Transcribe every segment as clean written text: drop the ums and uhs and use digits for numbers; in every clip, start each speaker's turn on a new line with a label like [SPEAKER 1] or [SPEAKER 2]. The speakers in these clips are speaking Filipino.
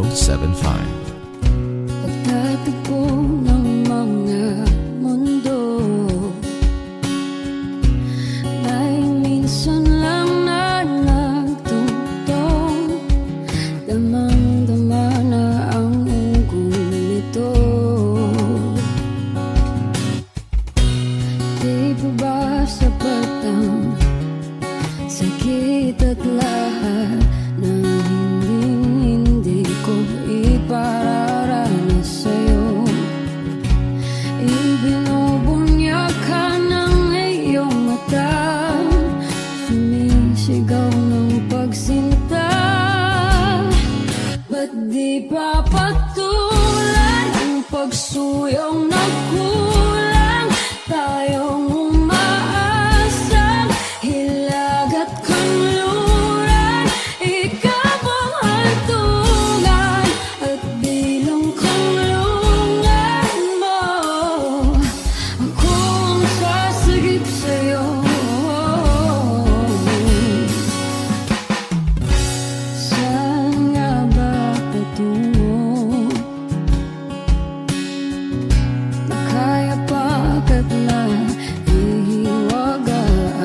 [SPEAKER 1] 1075.
[SPEAKER 2] Pagtatagpo ng mga mundo, may minsan lang na nagtutong, damang-dama na ang ugong nito. Di ba ba sapat ang sakit at lahat ng hindi ko ipararanas sa'yo? Ibinubunyag ka ng iyong mata, sumisigaw ng pagsinta. Ba't di pa patulan ang pagsuyong na kulang? Tayong umaasang hilag at kanluran, ikaw ang hantungan at bilang kanlungan mo. Ako ang sasagip sa'yo. Saan nga ba patungo? Nakaya pagkat na ihiwagaan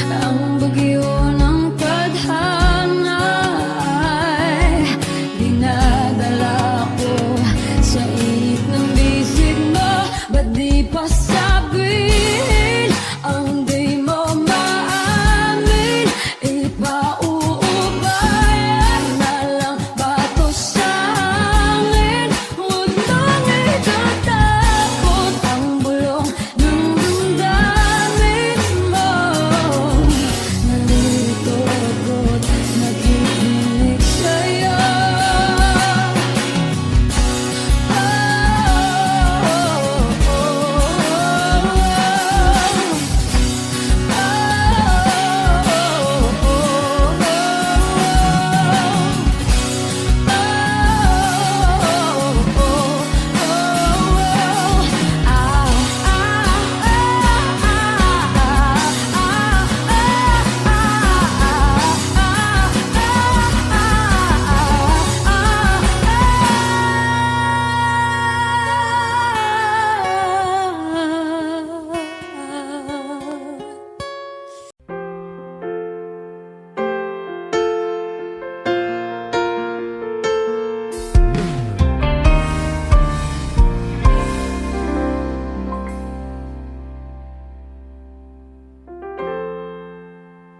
[SPEAKER 2] ang bagyo ng tadhana ay dinadala ko sa init ng bisig mo. Ba't di pa sabihin ang di mo maamin? Ipauubayan na lang ba to sa hangin? Huwag nang itatakot ang bulong ng damdamin mo. Nalilito ako't nakikinig sa'yo.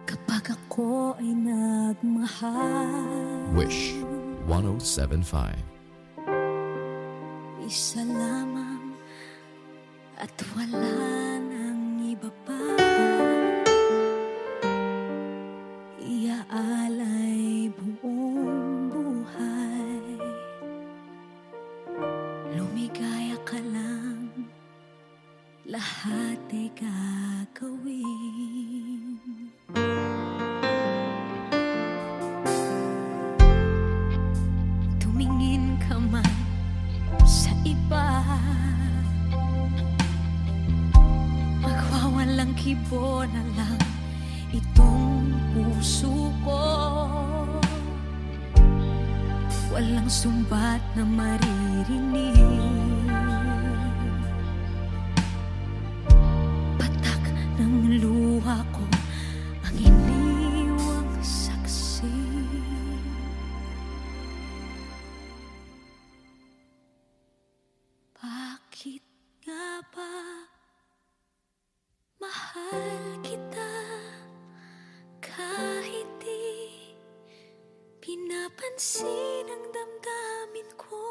[SPEAKER 2] Kapag ako ay nagmahal,
[SPEAKER 1] Wish 1075.
[SPEAKER 2] isa lamang at wala nang iba pa. Iaalay buong buhay, lumigaya ka lang, lahat ay gagawin. Tumingin ka man sa iba, magwawalang kibo na lang itong puso ko. Walang sumbat na maririnig, patak ng luha ko ang iniwang saksi. Bakit nga ba mahal kita kahit di pinapansin ang damdamin ko?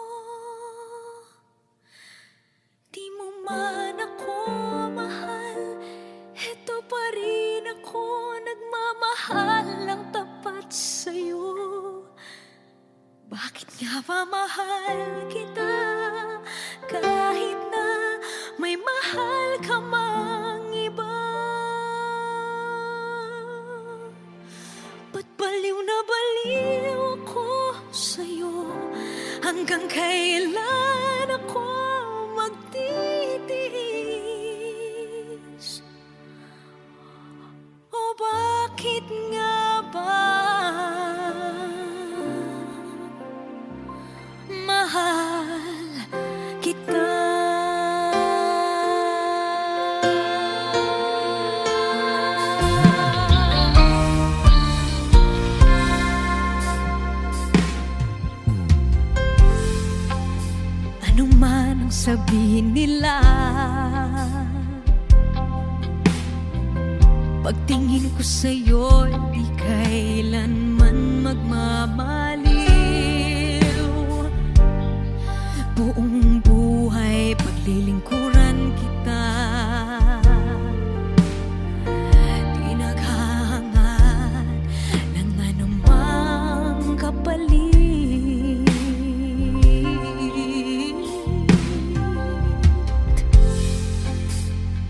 [SPEAKER 2] Di mo man ako mahal, eto pa rin ako nagmamahal ng tapat sa'yo. Bakit nga ba mahal kita kahit na may mahal ka mang iba? Ba't baliw na baliw ako sa'yo? Hanggang kailan ako magtitiis? O bakit nga ba sabihin nila. Pagtingin ko sa'yo, di kailanman magmamaliw. Buong buhay paglilingkuran kita, di naghahangad ng anumang kapalit.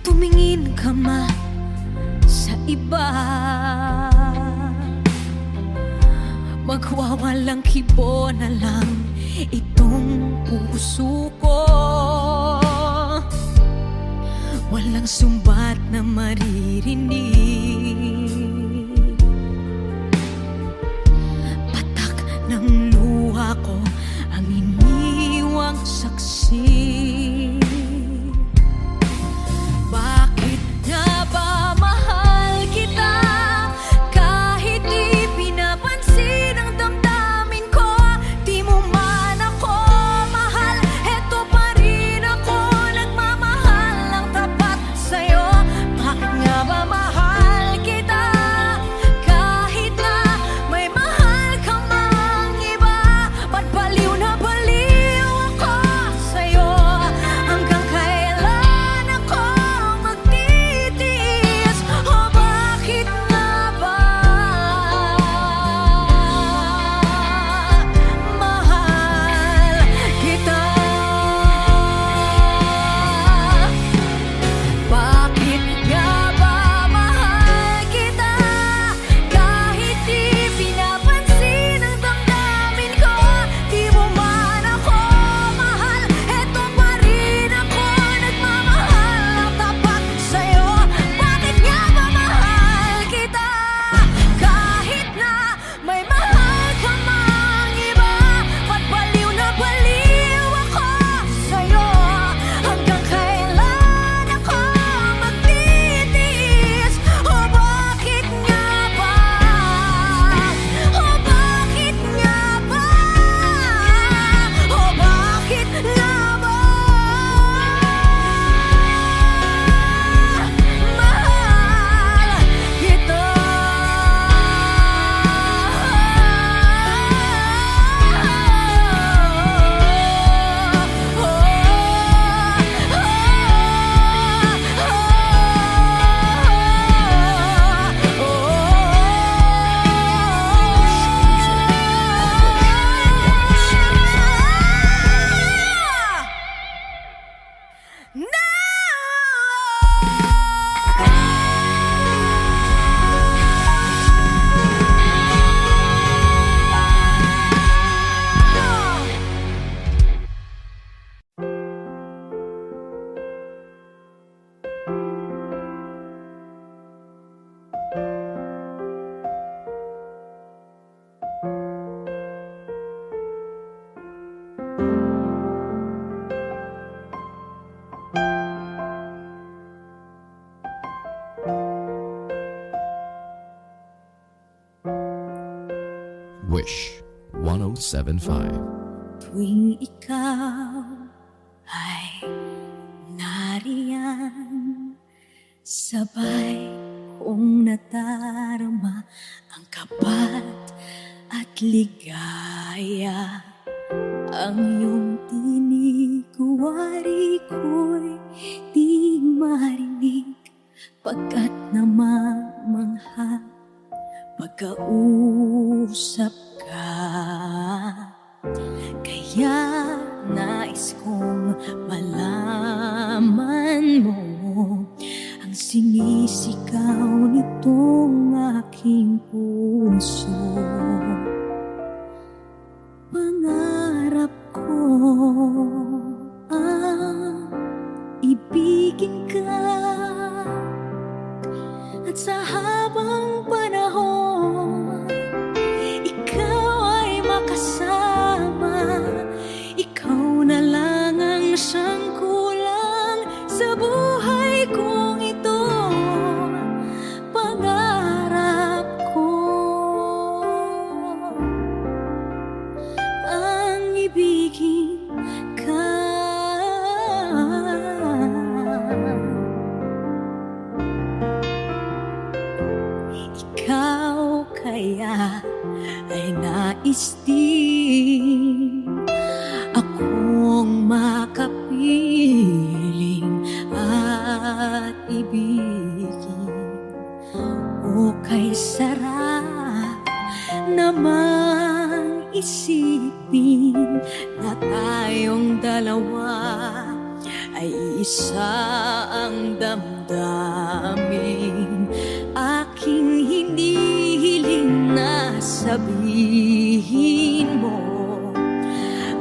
[SPEAKER 2] Tumingin ka man sa iba, magwawalang kibo na lang itong puso ko. Walang sumbat na maririnig, patak ng luha ko ang iniwang saksi. Bakit nga ba mahal kita kahit di pinapansin ang damdamin ko? Di mo man ako mahal, eto pa rin ako nagmamahal ng tapat sa'yo. Bakit nga ba mahal kita kahit na may mahal ka mang iba? Ba't baliw na baliw ako sa'yo? Hanggang kailan ako magtitiis? O bakit nga ba mahal kita? Bakit nga ba mahal kita kahit di pinapansin ang damdamin ko? Di mo man ako mahal, eto pa rin ako nagmamahal ng tapat sa'yo. Bakit nga ba mahal kita kahit na may mahal ka mang iba? Ba't baliw na baliw ako sa'yo? Hanggang kailan ako magtitiis? O bakit nga ba? O bakit nga ba? O bakit nga ba mahal kita?
[SPEAKER 1] Wish 1075.
[SPEAKER 2] Tuwing ikaw ay nariyan, sabay kong nadarama ang kapat at ligaya. Ang iyong tinig, wari ko'y di marinig, pagkat namamangha pagkausap ka. Kaya nais kong malaman mo ang sinisigaw nitong aking puso. Pangarap ko ang ibigin ka, at sa habang panahon ikaw ay makasama. Ikaw na lang ang siyang kulang sa buhay kong ito. Pangarap ko saya ay nais din akong makapiling at ibigin. O kay sarap namang isipin na tayong dalawa ay isa ang damdamin. Aking hinihiling na sabihin mo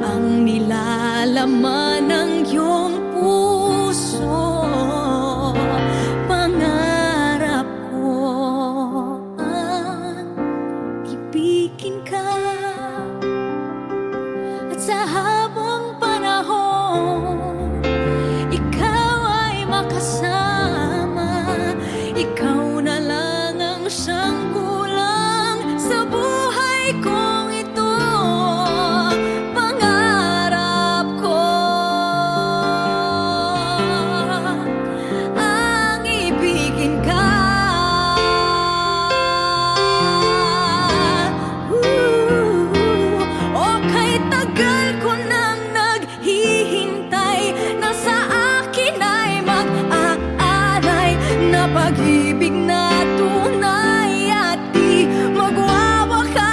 [SPEAKER 2] ang nilalaman ng iyong puso. Pangarap ko ang ibigin ka at sa habang panahon ikaw ay makasama. Ikaw na lang ang siyang kulang sa buhay kong ito. Pangarap ko ang ibigin ka. O kay tagal ko nang naghihintay na sa akin ay mag-aalay na pag-ibig na tunay at di magwawakas.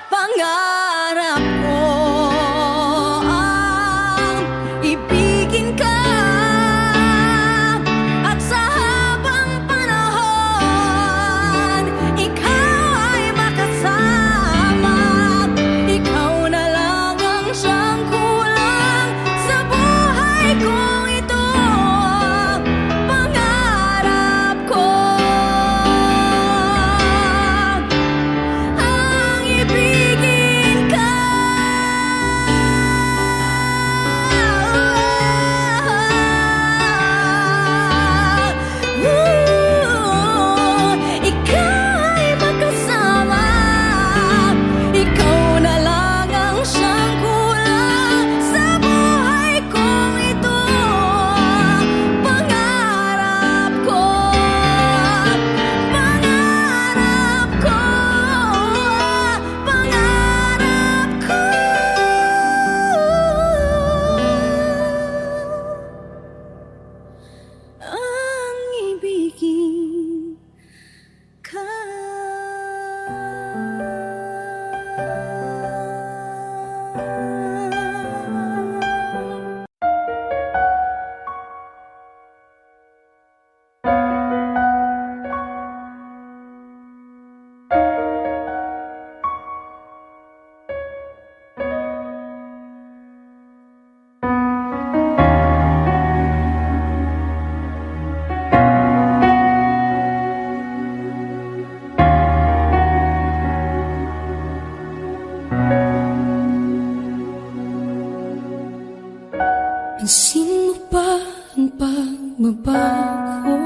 [SPEAKER 2] Pangarap ko ang ibigin ka at sa habang panahon ikaw ay makasama. Ikaw na lang ang siyang kulang sa buhay kong ito. Pangarap ko ang ibigin ka. Ikaw ay makasama. Ikaw na lang ang siyang kulang sa buhay kong ito. Pangarap ko, pangarap ko, pangarap ko ang ibigin ka. Pansin mo ba ang pagbabago?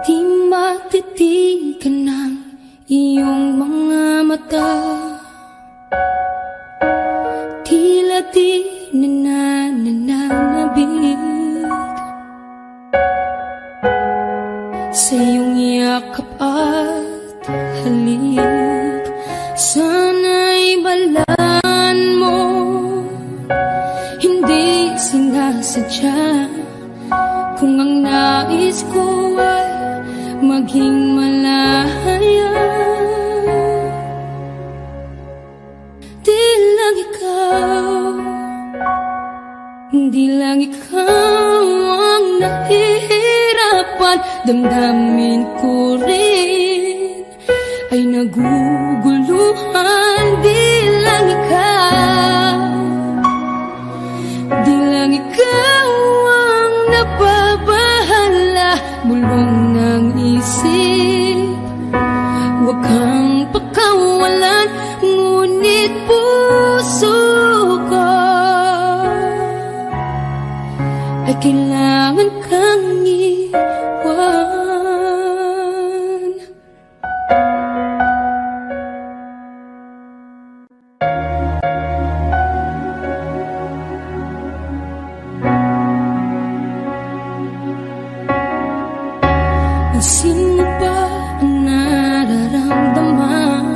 [SPEAKER 2] Di matitigan ng iyong mga mata. Tila di nananabig sa iyong yakap at halik. Sana'y balaan mo, hindi sinasadya. Kung ang nais ko ay maging malaya, di lang ikaw, di lang ikaw ang nahihirapan. Damdamin ko rin ay naguguluhan. Di lang ikaw, di lang ikaw ang nababahala. Bulong ng isip, huwag kang pakawalan. Ngunit puso ko ay kailangan kang iwan. Ayusin mo ba ang nararamdaman?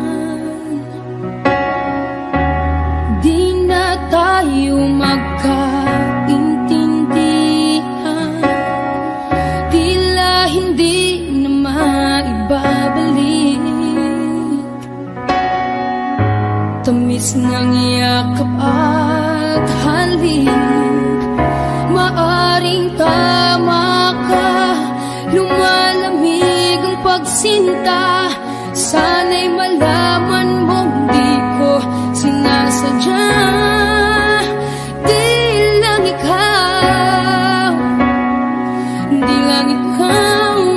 [SPEAKER 2] Di na tayo magkaintindihan, tila hindi na maibabalik. Tamis ng yakap at halik, maaring tama ka. Lumalamig ang pagsinta, sana'y malaman mong di ko sinasadya. Di lang ikaw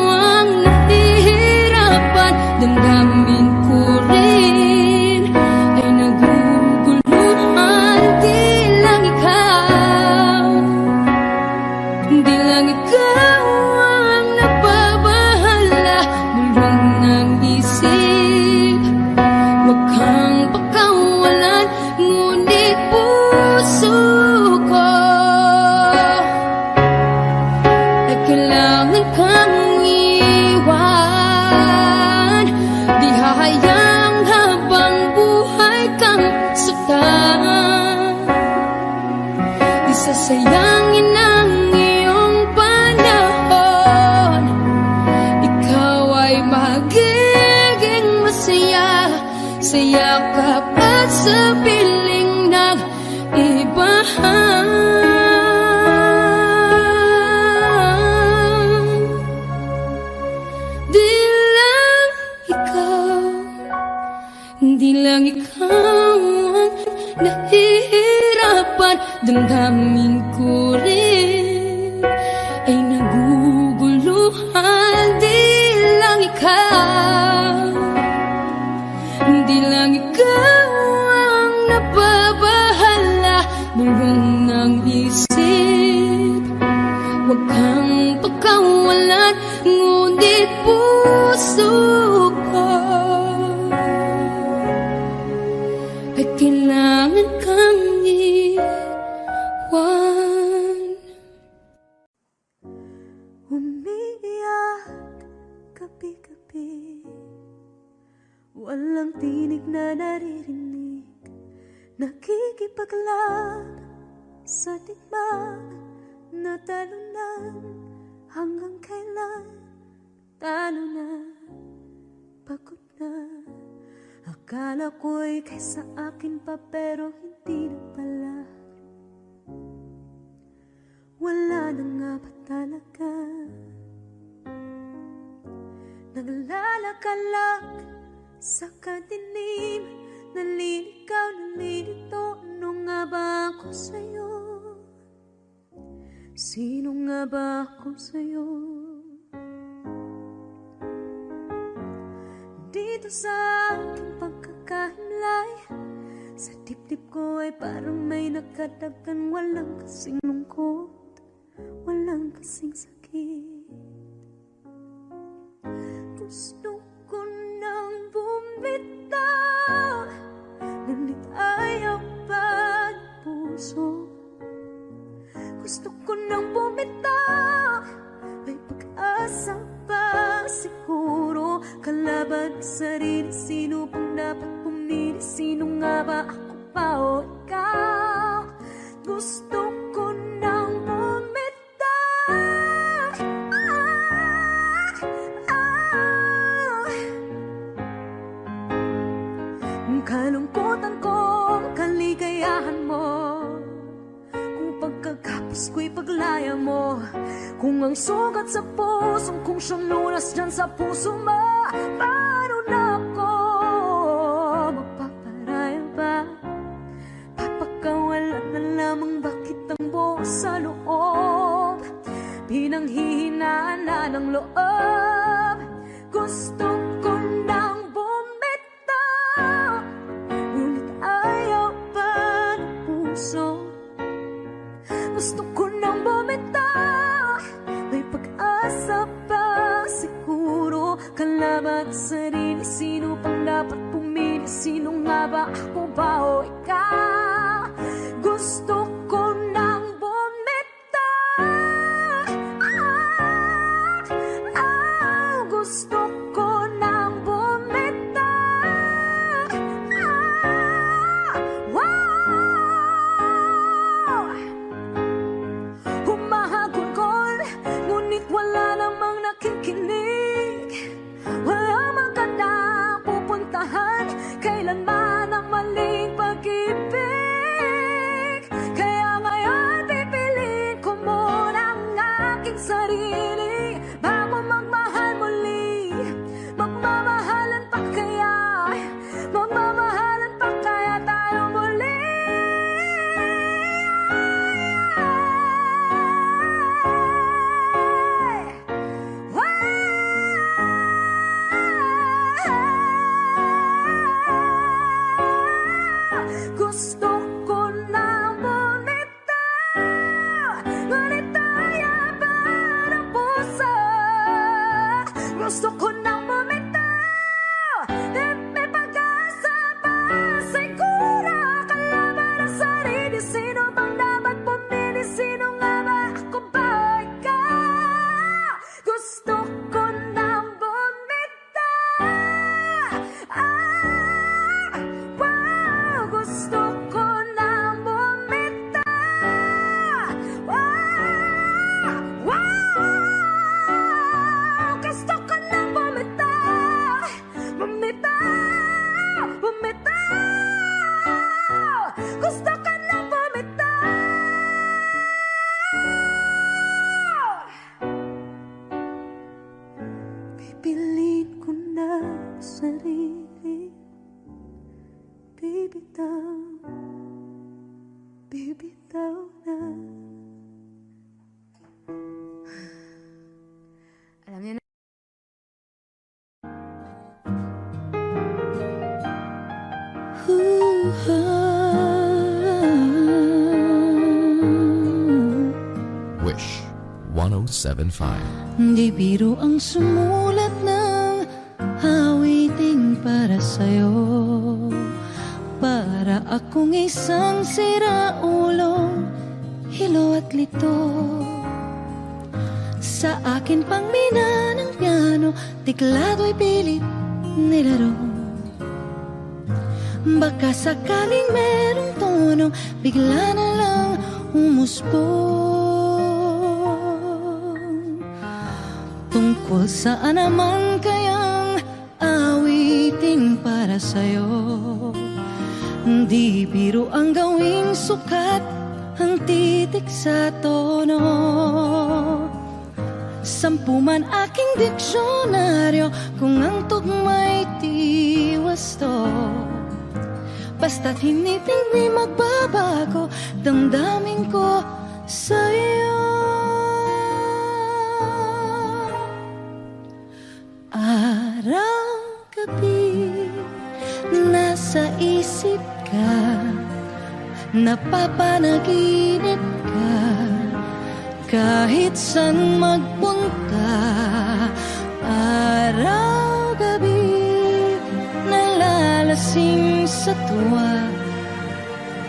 [SPEAKER 2] ang nahihirapan. Damdamin ko rin ay naguguluhan. Di lang ikaw ang nababahala. Bulong ng isip, wag kang pakawalan, ngunit puso ko ay kailangan kang iwan. Di hahayang habang buhay kang saktan, di sasayangin ang iyong panahon. Ikaw ay magiging masaya sa yakap at sa piling ng iba. Di lang ikaw ang nahihirapan. Damdamin ko rin ay naguguluhan. Di lang ikaw ang nababahala. Bulong ng isip, wag kang pagkawalan, ngunit puso ko ay kailangan kang iwan.
[SPEAKER 3] Umiiyak gabi-gabi, walang tinig na naririnig. Nakikipaglaban sa digmaan na talunan. Hanggang kailan talo na, pagod na. Akala ko'y kaysa akin pa, pero hindi na pala. Wala na nga ba talaga? Naglalakalag sa kadilim, naliligaw, nalilito. Ano nga ba ako sa'yo? Sino nga ba ako sa'yo? Dito sa aking pagkakahimlay, sa dibdib ko ay parang may nakadagan. Walang kasing lungkot, walang kasing sakit. Gusto ko nang bumitaw, ngunit ayaw pa ng puso. Gusto ko nang bumitaw, may pag-asa pa siguro. Kalaban sa sarili, sino bang dapat pumili? Sino nga ba, ako pa o ikaw? Gusto ko nang bumitaw, kalungkutan ko, kaligayahan mo. Kung pagkagapos ko'y paglaya mo, kung ang sugat sa pusong kung siyang lunas dyan sa puso mo, paano na ako magpaparaya ba? Papakawalan na lamang, bakit ang buo sa loob? Pinanghihinaan na ng loob. Gusto ko nang bumitaw, ngunit ayaw pa ng puso. Gusto ko nang bumitaw, may pag-asa pa siguro. Kalaban sa sarili, sino pang dapat pumili? Sino nga ba, ako ba o ikaw? Gusto ko nang bumitaw, sarili bago magmahal muli. Magmamahalan pa kaya? Magmamahalan pa kaya tayo muli? Gusto ko na bumitaw, ngunit tayaba ng puso. Gusto ko na bumitaw, may pag-asa pa. Siguro kalaban ang sarili. Sino bang dapat pumili? Sino nga ba? Ako ba o ikaw? Gusto ko na bumitaw. Wow, gusto ko na bumitaw. Wow, gusto ko na bumitaw. Bumitaw, bumitaw. Gusto ko na bumitaw. Pipiliin ko na sarili. Bibitaw, bibitaw na. Alam niyo na.
[SPEAKER 1] Wish 1075.
[SPEAKER 4] Di biro ang sumulat ng awiting para sa'yo. Para akong isang siraulong hilo at lito. Sa akin pang mina ng piano, tiklado'y pilit nilaro. Baka sakaling merong tono, bigla na lang umusbong. Tungkol saan naman kayang awiting para sa'yo? Di biro ang gawing sukat ang titik sa tono. 10 man aking diksyonaryo kung ang tugma'y di wasto. Basta't hindi magbabago damdamin ko sa'yo. Araw-gabi nasa isip ka, napapanaginip ka, kahit saan magpunta. Araw-gabi nalalasing sa tuwa,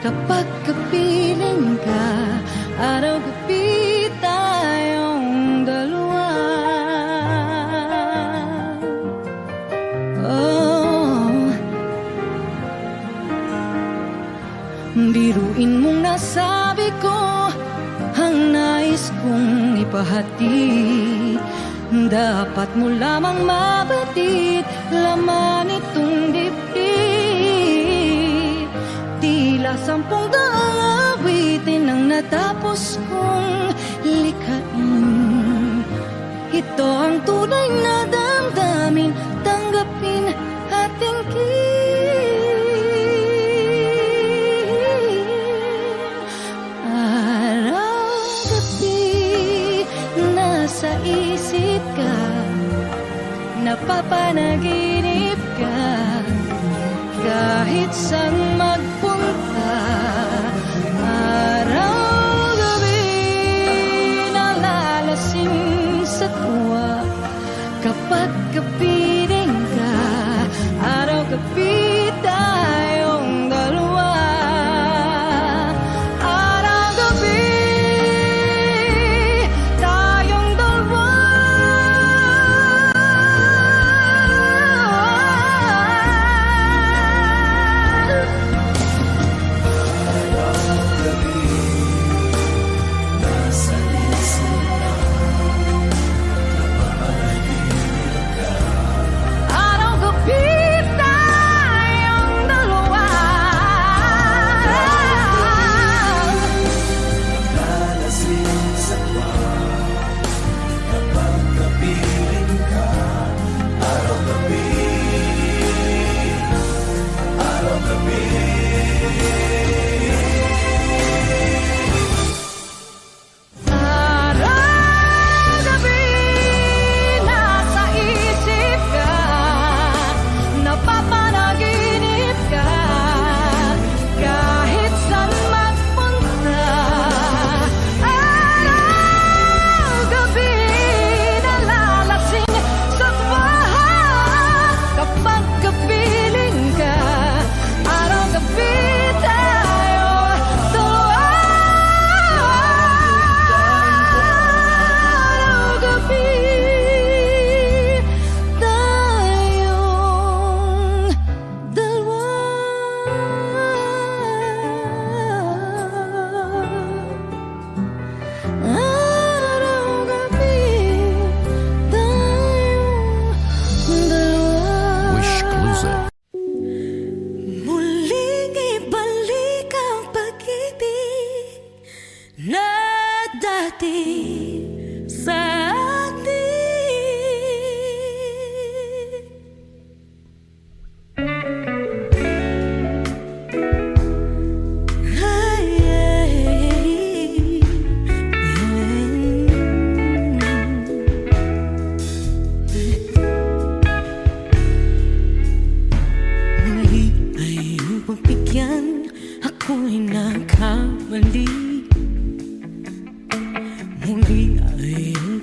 [SPEAKER 4] kapag kapiling ka. Araw-gabi tayong dalawa. Biruin mong nasabi ko ang nais kong ipahatid. Dapat mo lamang mabatid laman itong dibdib. Tila 10 daang awitin ang natapos kong likhain. Ito ang tunay na damdamin, tanggapin at tingin. Sa isip ka, napapanaginip ka, kahit saan magpunta. Araw-gabi nalalasing sa tuwa, kapag kapiling ka. Araw-gabi tayong dalawa.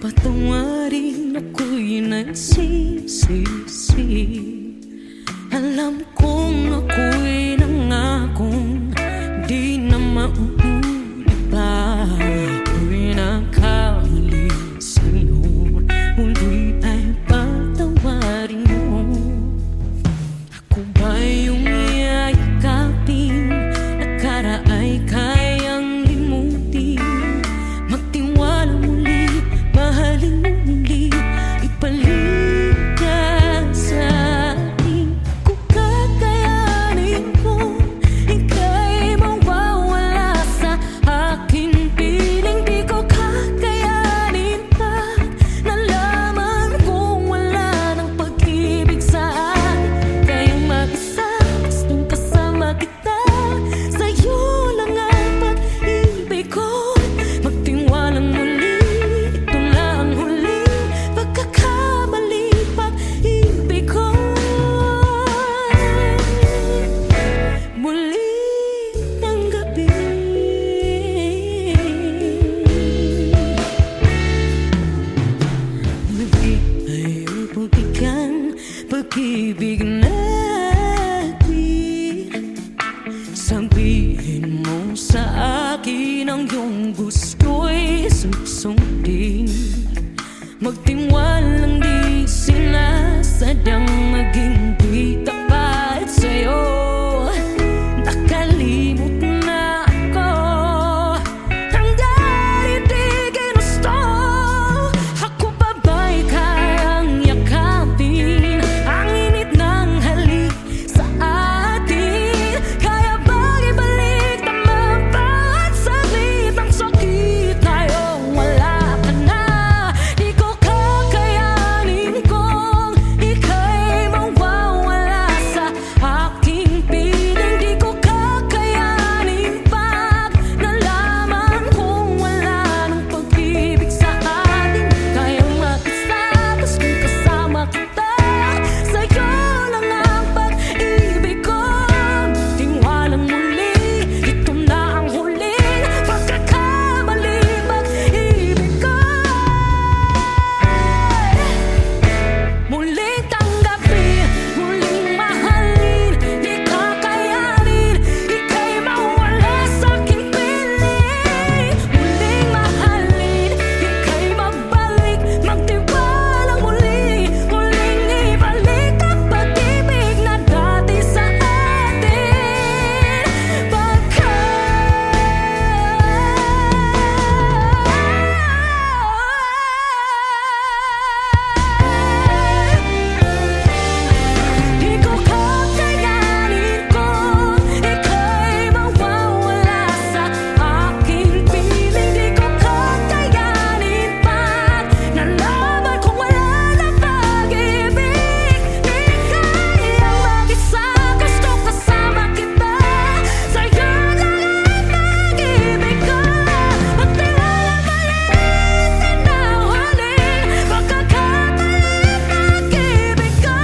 [SPEAKER 3] patawarin ako'y nagsisisi. Alam kong ako'y nangakong di na mauulit pa. Ako'y nagkamali sa'yo, muli ay patawarin mo. Ako ba yung yayakapin, nakaraay kayang limutin? Magtiwala muli, mahalin mo muli, ibalik ka sa akin. Kung kakayanin ko, ika'y mawawala sa aking piling. Di ko kakayanin pa, nalaman kong wala ng pag-ibig sa akin. Kayong mag-isa, gustong kasama kita, sa'yo lang ang pag-ibig ko. Magtiwalang muli, ito na ang huling pagkakamali, pag-ibig ko. Muli tanggapin. Muli ay pagbigyan, pag-ibig natin. Sabihin mo sa akin ang iyong gusto'y susundin. Magtiwalang di sinasadyang maging di tapat sa'yo. Nakalimot na ako, hanggang di ginusto. Ako pa ba'y kayang yakapin ang init ng halik sa atin? Kaya bang ibalik naman bawat saglit ang sakit? Ngayong wala ka na, di ko kakayanin kung ika'y mawawala sa aking piling. Di ko kakayanin pag nalaman kong wala ng pag-ibig sa atin. Kayang mag-isa, gustong kasama kita, sa'yo lang ang pag-ibig ko. Tiwalang muli, ito na ang huling pagkakamali, pag-ibig ko. Muling tanggapin, muling mahalin, di kakayanin, ika'y mawala sa aking piling. Muling mahalin, ika'y mabalik, magtiwalang muli, muling ibalik ang pag-ibig na dati sa atin. Di ko kakayanin kung ika'y mawawala sa aking piling. Di ko kakayanin pag nalaman kong wala na pag-ibig. Di kayang mag-isa, gustong kasama kita, sa'yo lang ang pag-ibig ko. Magtiwala maliit na huling pagkakamali, pag-ibig ko.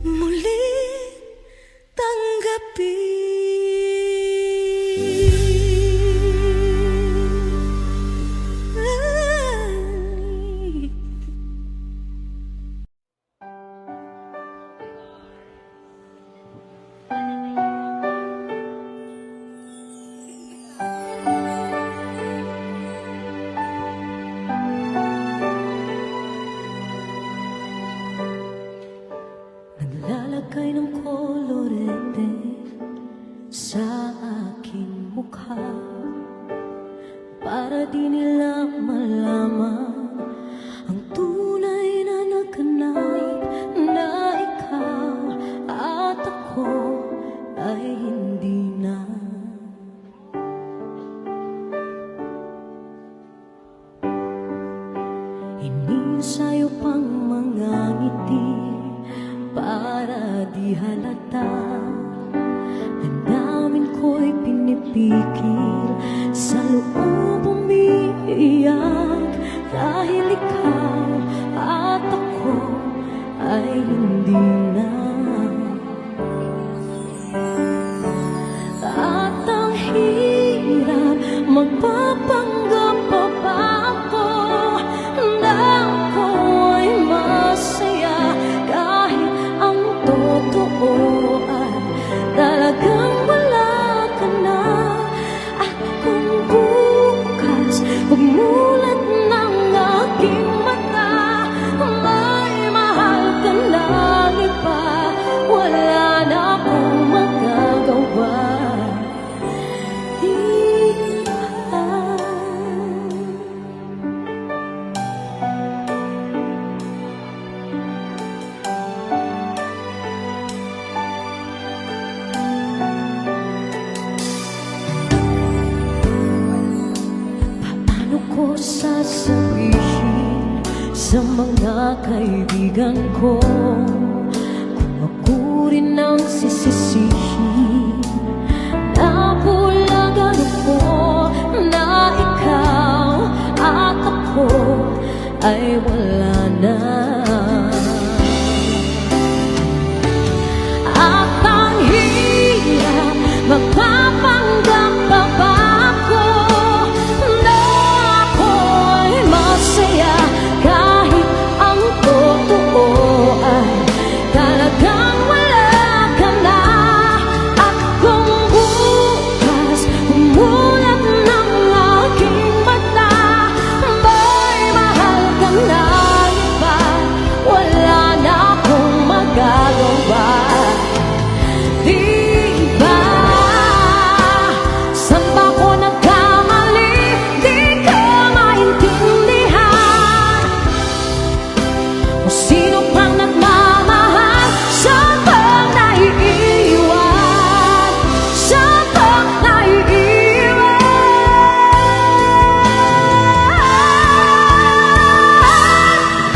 [SPEAKER 3] Muli tanggapin. Naglalagay ng kolorete sa aking mukha para di nila malaman ang tunay na naganap, na ikaw at ako ay hindi na. Iniensayo pang mga ngiti para di halata. Damdamin ko'y pinipikil, sa loob umiiyak, dahil ikaw at ako ay hindi na. Magpapanggap pa ba ako na ako'y masaya kahit ang totoo ay talagang wala ka na? At kung bukas pagmulat ng aking mata may mahal ka ng iba, wala na akong magagawa. Paano ko sasabihin sa mga kaibigan ko kung ako rin ang sisisihin? Nabulagan ako na ikaw at ako ay wala na. At ang hirap magpapanggap pa ba ako na ako'y masaya kahit ang totoo ay talagang wala ka na? At kung bukas umulat ng aking mata may mahal ka na iba, wala na akong magagawa. Di ba? Saan ba ako nagkamali? Di ko maintindihan. Kung sino pang nagmamahal, saan bang naiiwan? Saan bang naiiwan?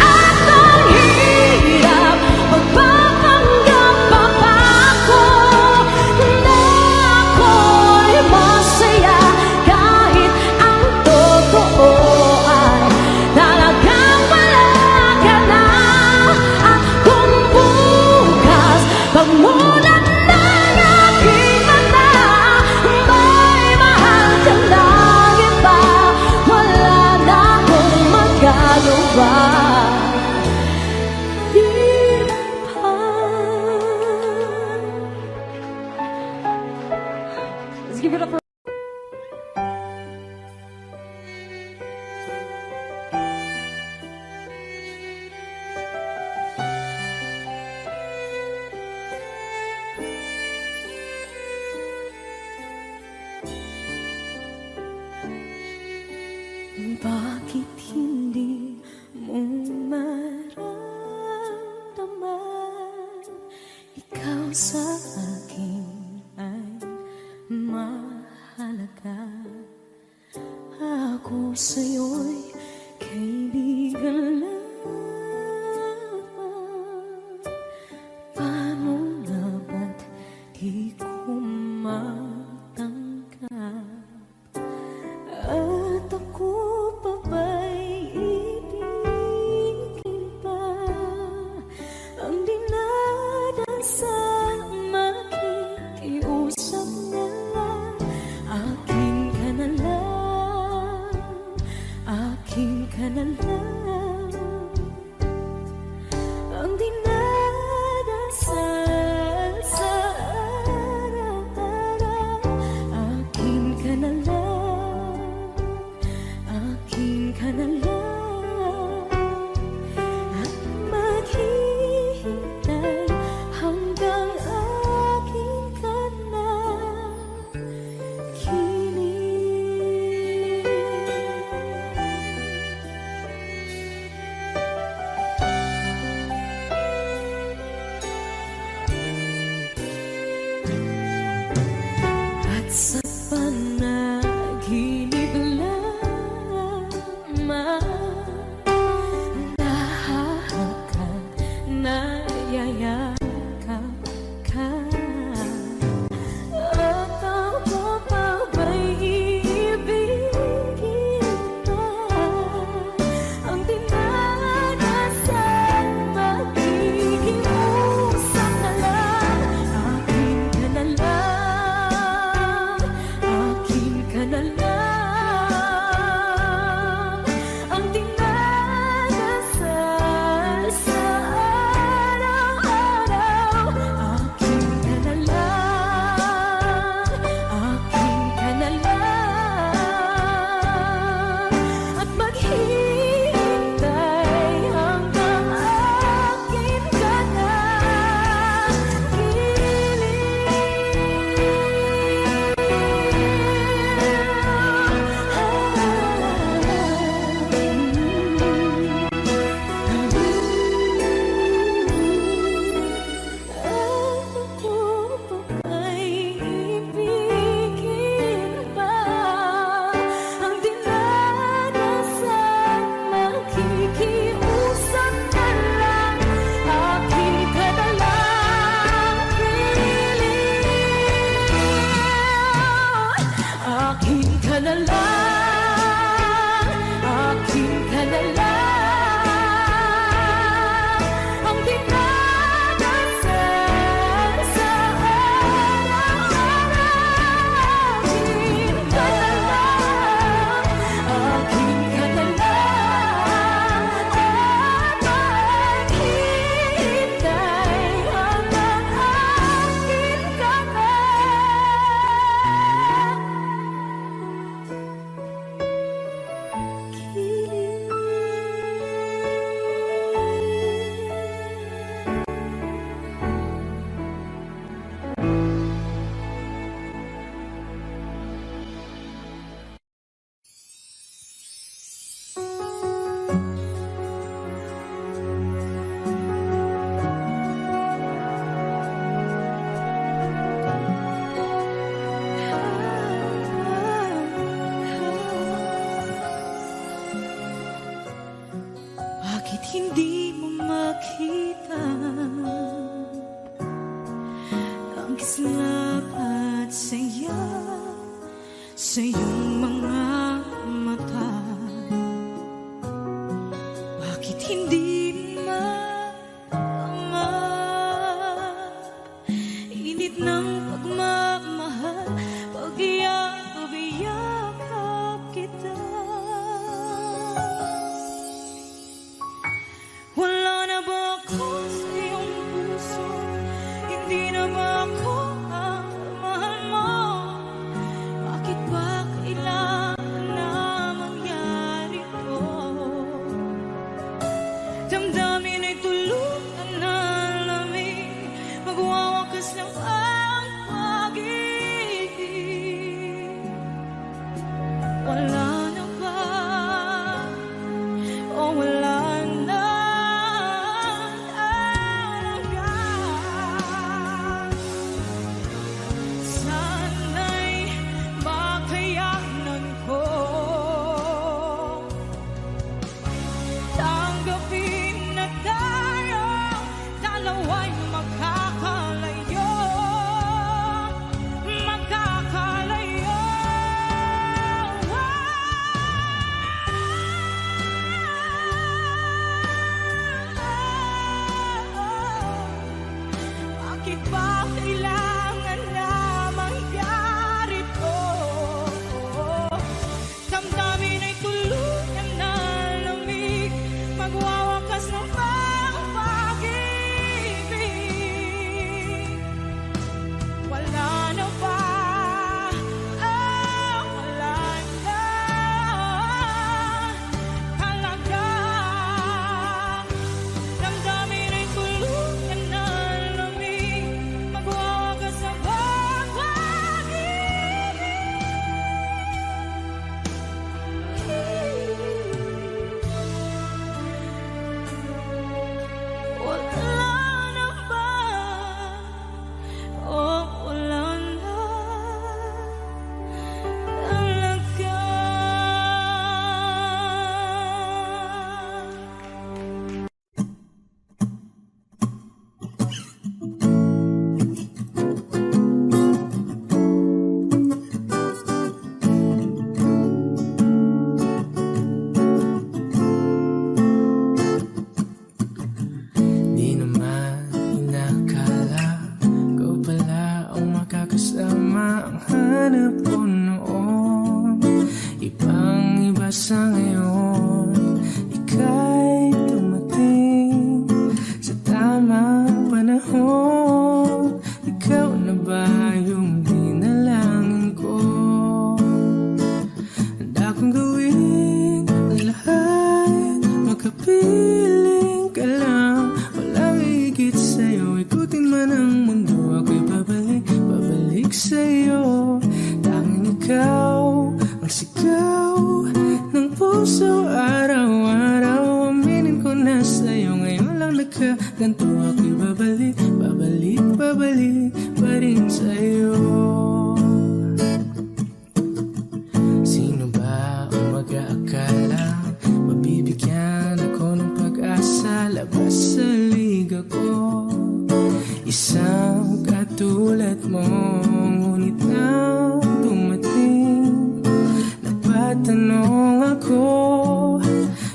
[SPEAKER 3] At ang hirap magpapanggap pa ba ako na ako'y masaya kahit ang totoo ay talagang wala ka na? At kung bukas pagmulat ng aking mata may mahal ka ng iba, wala na akong magagawa. Di ba? Let's give it up for bakit hindi mo maramdaman ikaw sa akin ay mahalaga? Ako sa'yo'y kaibigan lamang. Paano nga ba't di ko matanggap? At ako pa ba'y ibigin pa? Ang dinadasal makikiusap na lang. Akin ka na lang, akin ka na lang. Ang dinadasal sa araw-araw. Akin ka na lang, akin ka na lang. At maghihintay hanggang akin ka na kilig. At sa panaginip lamang nahahakak, nayayakap ka. At ako pa ba'y iibigin pa? Ang dinadasal makikiusap na lang. Akin ka na lang, Kislap at saya sa iyong mga mata. Bakit hindi maama? Init ng pagmamahal, pag-iyakap kita. Wala na ba ako sa iyong puso? Hindi na ba ako ang mahal mo? Bakit ba kailangan na mangyari to? Damdamin ay tulutan na lamig, magwawakas lang ang pag-ibig. Wala na ba? O wala na talaga? Sana'y makayanan ko tanggapin na tayo dalawa'y magkakalayo. Magkakalayo. Bakit ba kailangan na mangyari to? Damdamin ay tuluyan na lamig, magwawakas ng pag-ibig. Wala na ba? Wala na talaga. Damdamin ay tuluyan na lamig, magwawakas ng pag-ibig. Wala na ba? Wala na talaga.
[SPEAKER 5] Di naman inakala ikaw pala ang makakasama ang hanap ko noon. Ibang iba sa ngayon, ika'y dumating sa tamang panahon. Ikaw na ba yung dinalangin ko? Handa kong gawin ang lahat, makapiling ka lang. Walang higit sa'yo, ikutin man ang mundo, ako'y babalik sa'yo. Tanging ikaw ang sigaw ng puso araw-araw. Aminin ko na sa'yo, ngayon lang nagkaganto, ako'y babalik pa rin sa'yo. Sino ba ang mag-aakala mabibigyan ako ng pag-asa labas sa liga ko? Isang katulad mo, ngunit nang dumating, napatanong ako,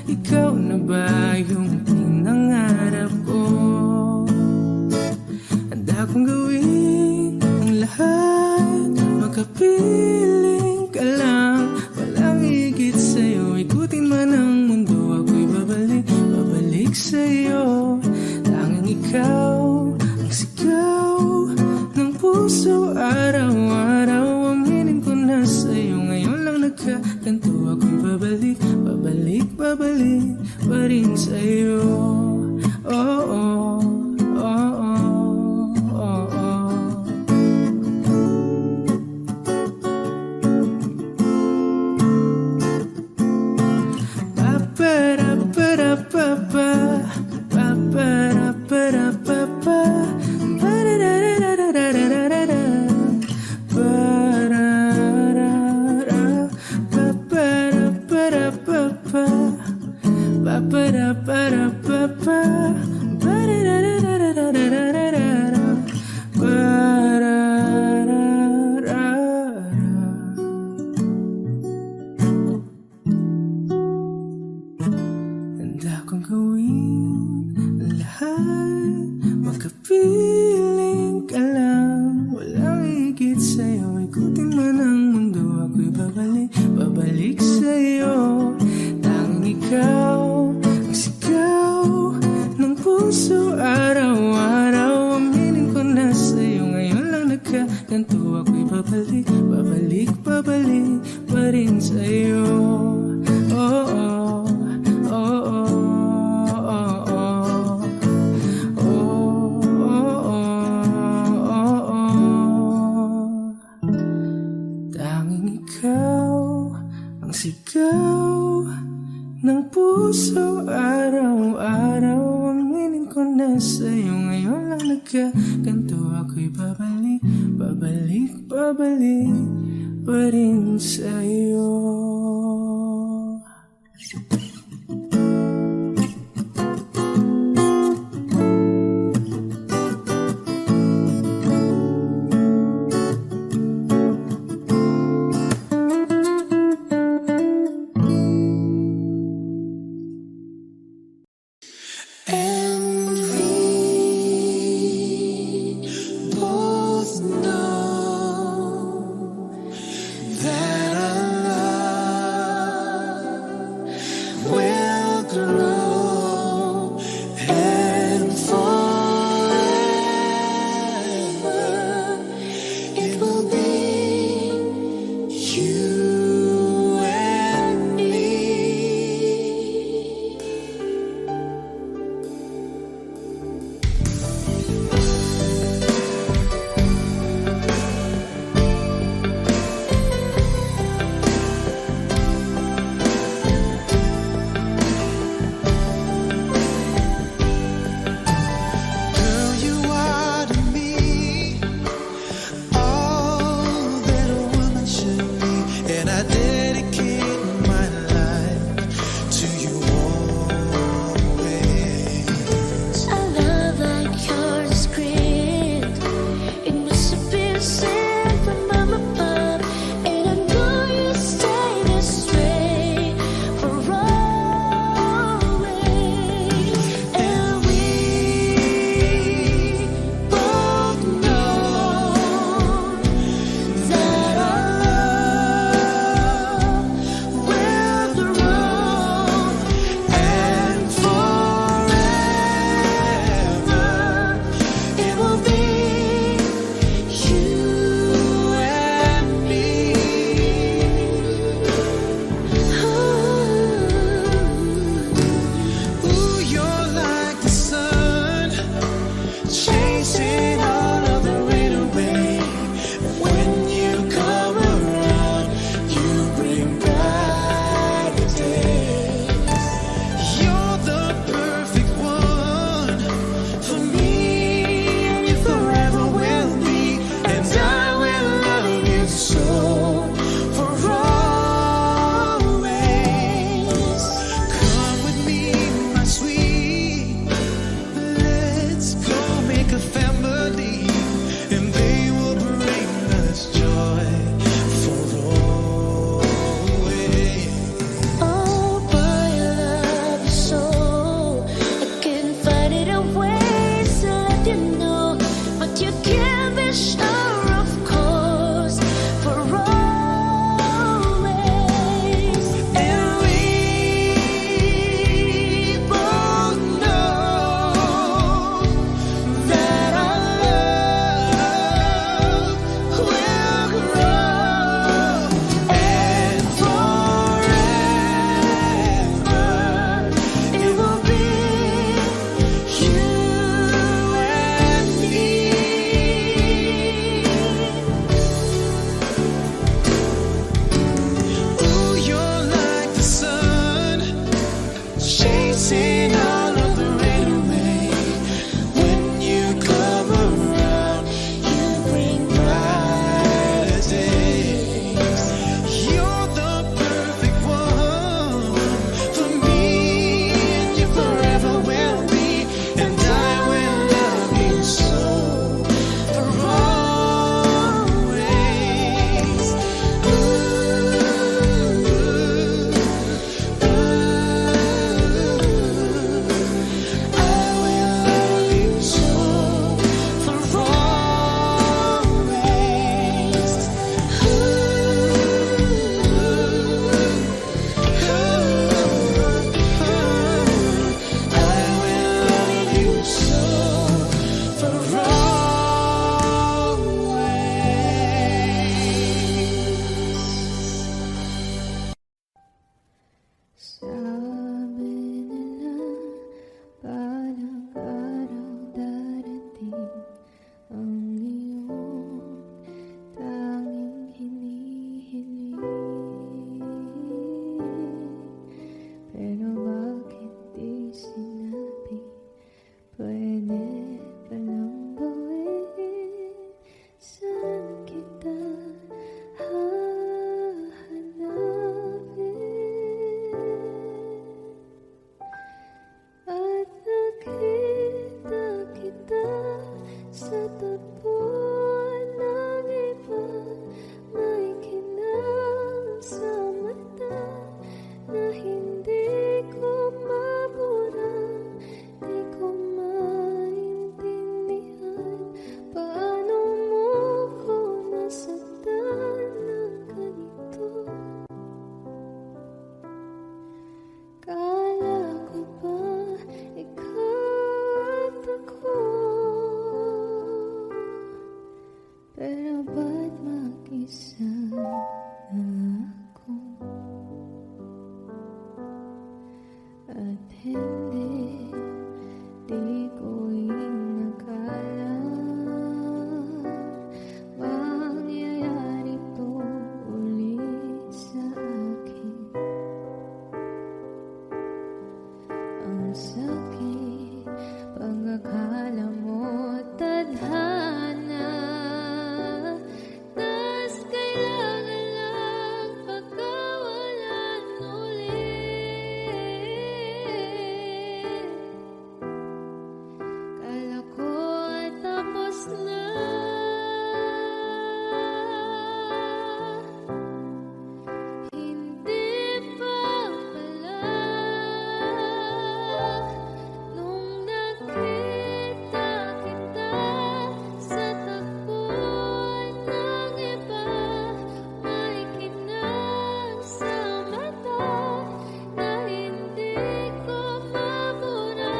[SPEAKER 5] ikaw na ba yung pinangarap ko? Handa kong gawin ang lahat, makapiling ka lang. Walang higit sa'yo, ikutin man ang mundo, ako'y babalik sa'yo. Tanging ikaw ang sigaw ng puso araw-araw. Aminin ko na sa'yo, ngayon lang nagkaganto, ako'y babalik pa rin sa'yo. Oh, oh, oh, oh, oh, oh. Ba-ba-da-ba-da nagkaganto ako'y babalik, babalik, babalik pa rin sa'yo. Oh, oh, oh, oh, oh, oh. Tanging ikaw ang sigaw ng puso araw-araw. Aminin ko na sa'yo ngayon lang nagkaganto ako'y babalik, babalik, babalik pa rin sa'yo.
[SPEAKER 4] ba't mag-isa na ako? At hindi, di ko inakala mangyayari to ulit sa akin. Ang sakit, pag-akala mo tadhana, tas kailangan lang pagkawalan ulit. Kala ko tapos na, hindi pa pala. Nung nakita kita sa tagpuan ng iba, may kinang sa mata na hindi ko mabura.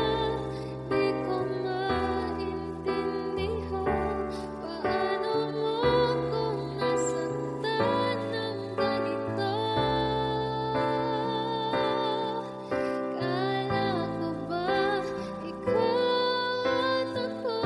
[SPEAKER 4] Di ko maintindihan paano mo kung nasaktan ng ganito. Kala ko ba ikaw at ako?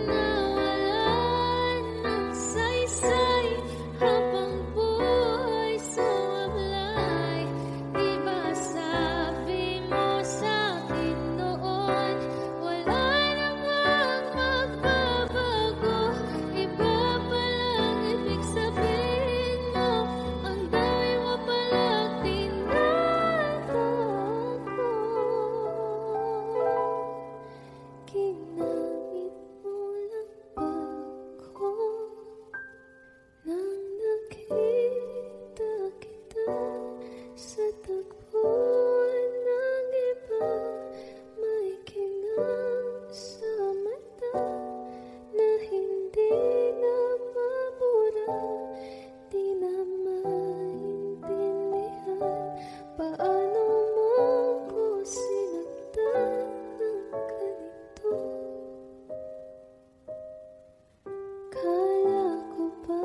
[SPEAKER 4] Nawalan ng saysay habang buhay sumablay. Di ba sabi mo sa'kin noon, wala namang magbabago? Iba palang ibig sabihin mo, ang dami mo palang tinatago. Ginamit mo lang ba ako? Nang nakita kita sa tagpuan ng iba, may kinang sa mata na hindi na mabura. Di na maintindihan paano mo ko sinaktan ng ganito. Kala ko ba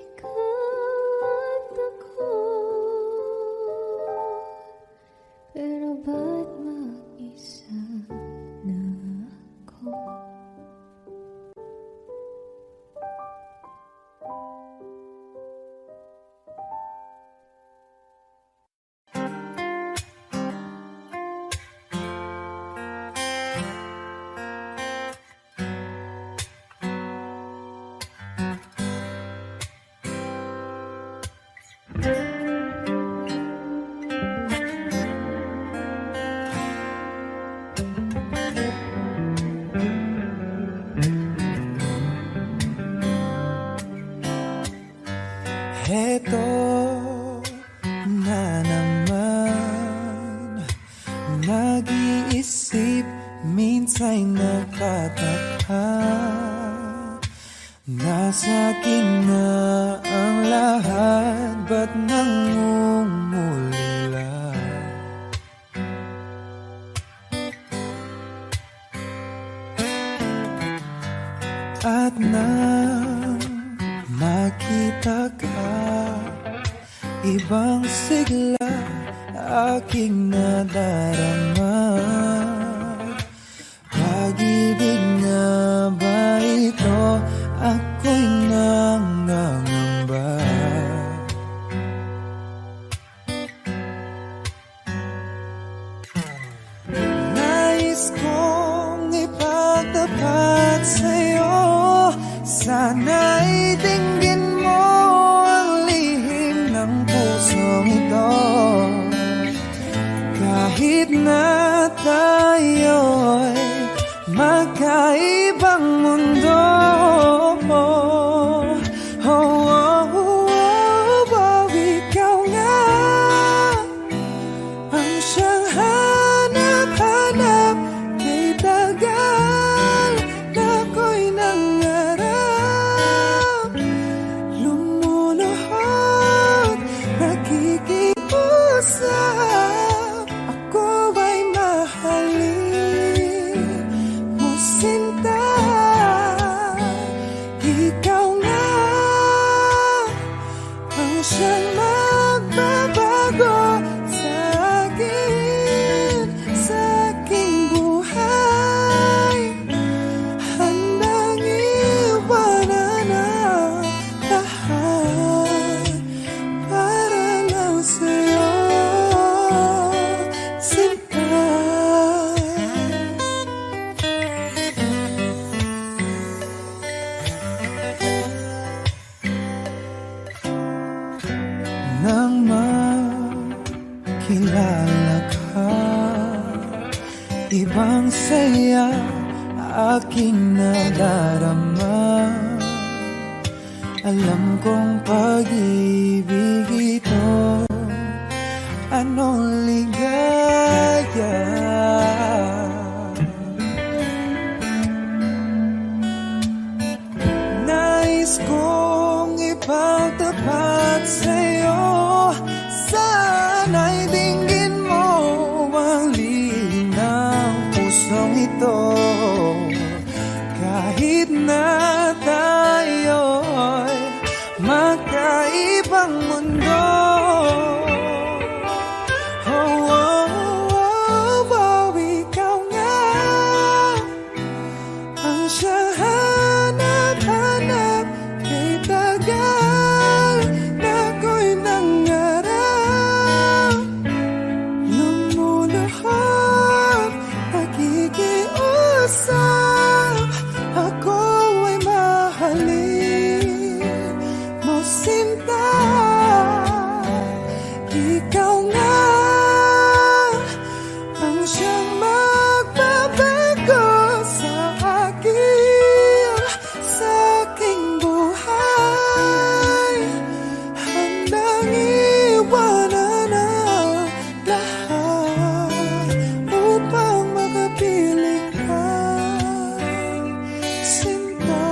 [SPEAKER 4] ikaw at ako? Pero ba't mag-isa na ako?
[SPEAKER 5] Heto na naman, nag-iisip, minsan'y nagtataka. Nasa akin na ang lahat, ba't nangungulila? At nang makita ka, ibang sigla aking nadarama. Pag-ibig na ba ito? Ako'y nangangamba. Nais kong ipagtapat sa'yo, sana'y dinggin mo ang lihim ng pusong ito. Kahit na tayo'y magkaibang mundo, ikaw nga ang siyang hanap-hanap. Kay tagal na ako'y nangarap, lumuluhod, nakikiusap, ako ay mahalin. Ibang saya aking nadarama. Alam kong pag-ibig ito, anong ligaya. Nais kong ipagtapat sa'yo, sana'y dinggin mo ang lihim ng pusong ito. Kahit na tayo'y magkaibang mundo, oh, oh, oh, oh, ikaw nga ang siyang hanap-hanap. Kay tagal na ako'y nangarap, lumuluhod, nakikiusap, ako ay mahalin mo, sinta. Ikaw nga ang siyang magbabago sa aking buhay. Handang iwanan ang lahat upang makapiling kay sinta.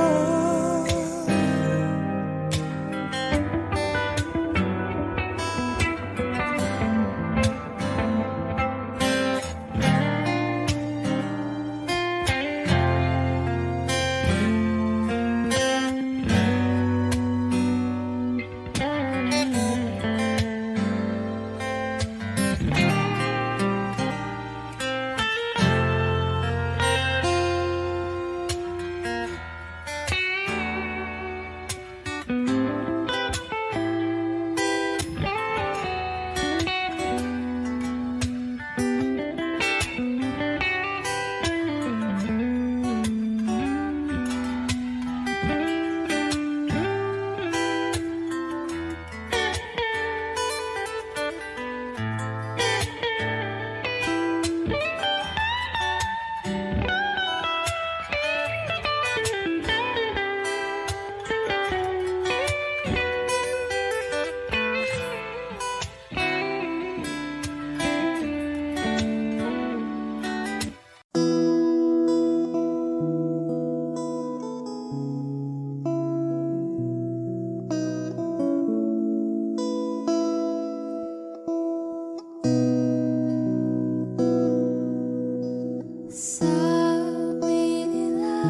[SPEAKER 2] Sabi nila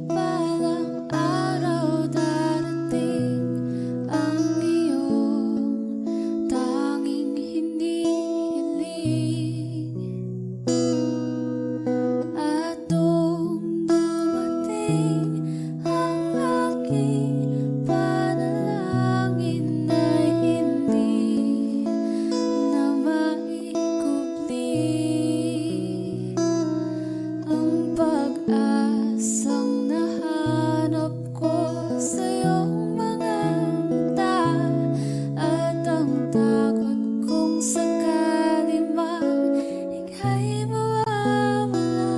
[SPEAKER 2] balang araw darating ang iyong tanging hinihiling. At nung dumating ang aking panalangin ay hindi na maikubli. Ang pag-asang nahanap ko sa iyong mga mata, at ang takot kong sakali mang ika'y mawawala.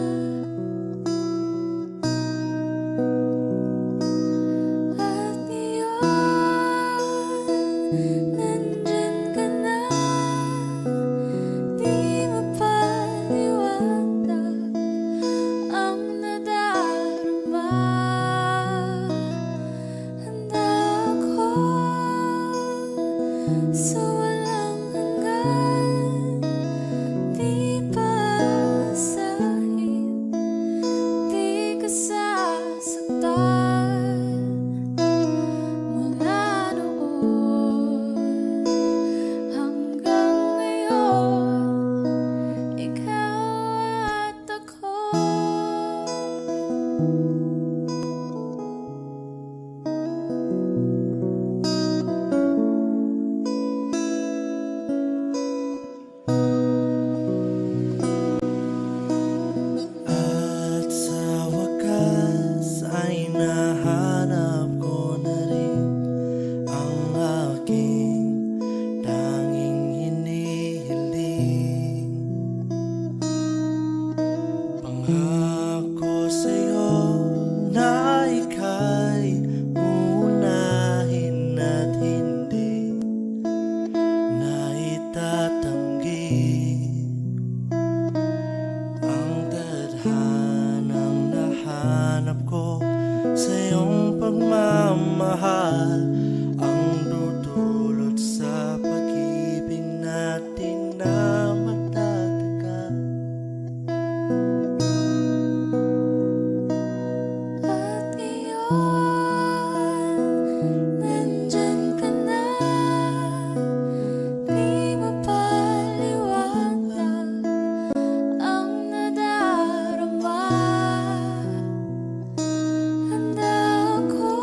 [SPEAKER 5] Pangako sa'yo na ika'y uunahin at hindi na itatanggi ang tadhanang nahanap ko sa iyong pagmamahal, ang dudulot sa pag-ibig natin na magtatagal.
[SPEAKER 2] At ngayon, nandyan ka na. Di mapaliwanag ang nadarama. Handa ako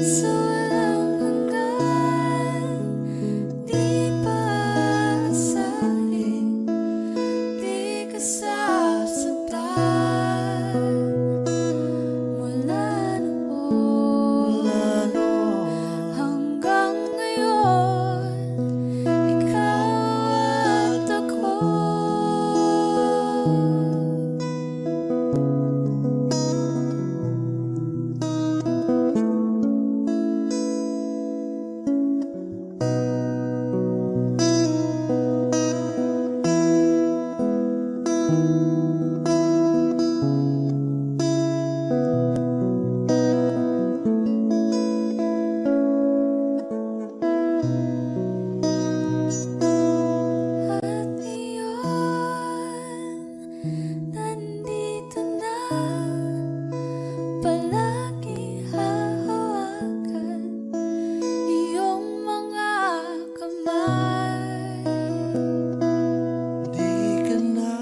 [SPEAKER 2] sa walang hanggan. Di paasahin, di ka sasaktan. Mula noon hanggang ngayon, ikaw at ako. At ngayon, nandito na. Palagi hahawakan iyong mga kamay.
[SPEAKER 5] Di ka na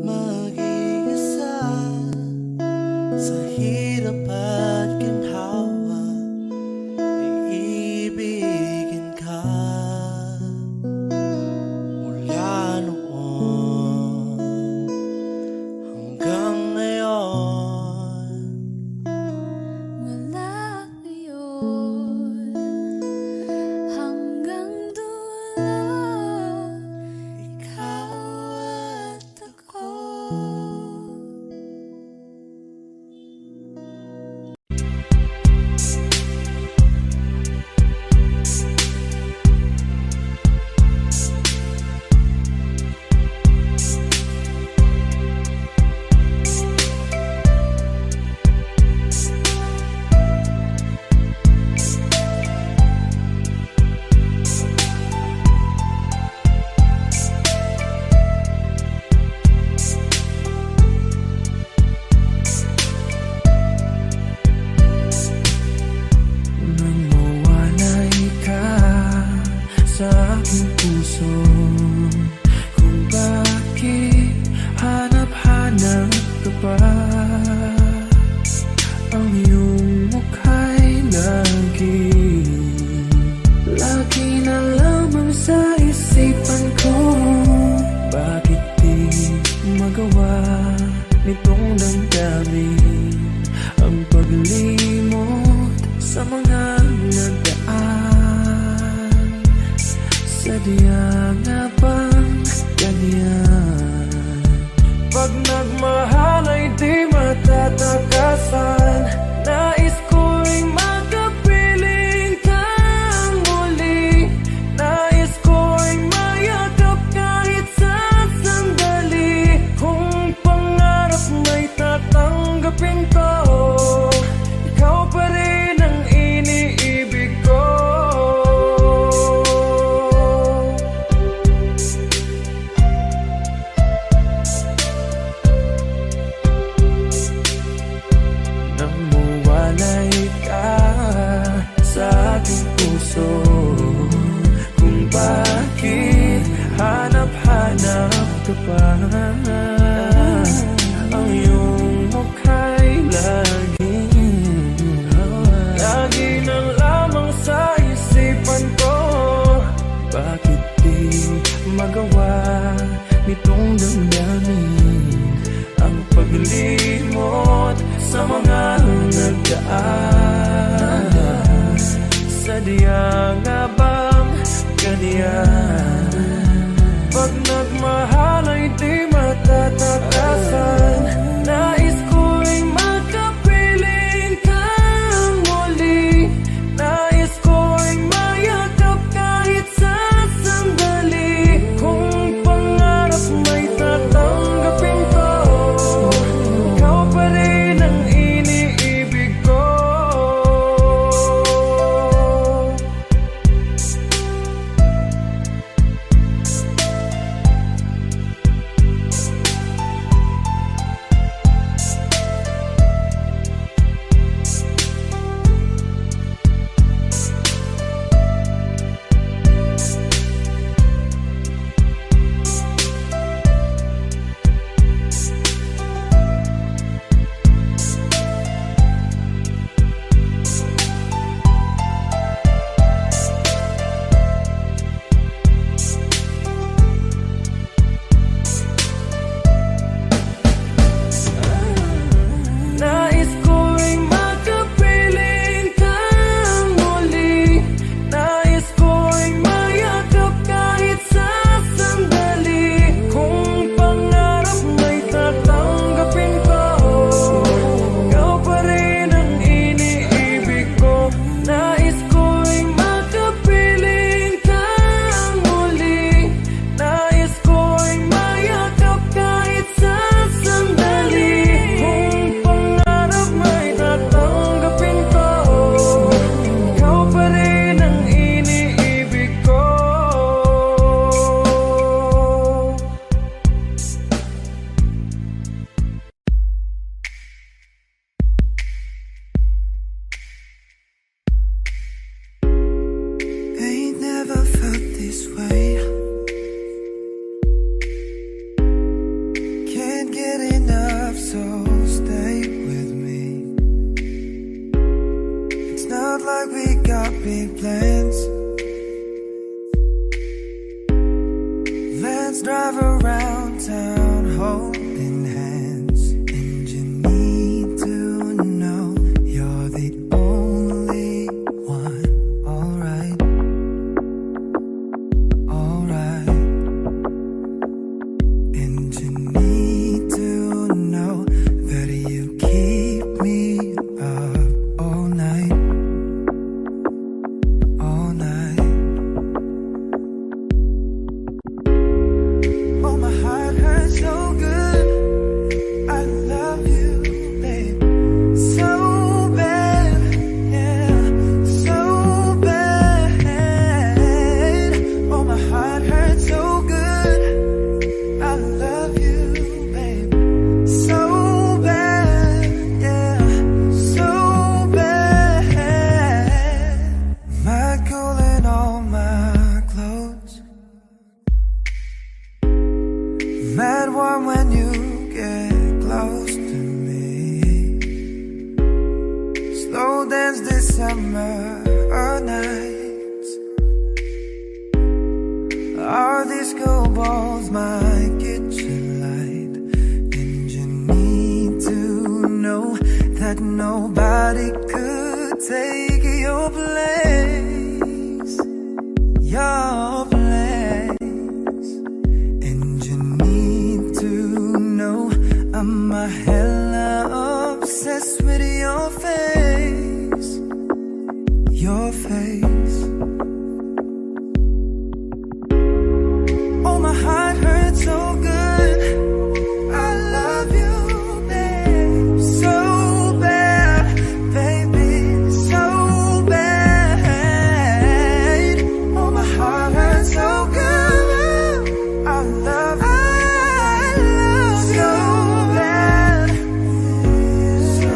[SPEAKER 5] mag-iisa sa hirap at ginhawa, iibigin ka mula noon hanggang ngayon.
[SPEAKER 2] Mula ngayon hanggang dulo, ikaw at ako.
[SPEAKER 5] Nang mawalay ka sa aking puso, kung bakit hanap-hanap ka pa, ang iyong mukha'y lagi na lamang sa isipan ko. Bakit di magawa nitong damdamin ang paglimot sa mga nagdaan? Sadya nga bang ganyan? Pag nagmahal ay di matatakasan. Nais ko'y makapiling kang muli. Nais ko'y mayakap kahit sa sandali. Kung pangarap may tatanggapin ko, ikaw pa rin ang iniibig ko. Nang mawalay ka sa aking puso, kung bakit hanap-hanap ka pa, ang iyong mukha'y lagi na lamang sa isipan ko. Bakit di magawa nitong damdamin ang paglimot sa mga nagdaan? Sadya nga bang ganyan? Pag nagmahal plans. Let's drive around town holding hands. And you need to know you're the only one. Alright, alright. And you need to know that you keep me up all night, all night. Oh, my heart hurts so good. I love you, babe, so bad, yeah, so bad. Oh, my heart hurts so good. I love you, babe, so bad, yeah, so bad. My cool and all my clothes, mad warm when you get close to me. Slow dance this summer nights. Our disco balls, my kitchen light. And you need to know that nobody could take your place, your place. And you need to know I'm a hella obsessed with your face, your face. Oh, my heart hurts so good. I love you, babe, so bad, baby, so bad. Oh, my heart hurts so good. I love you, so bad, so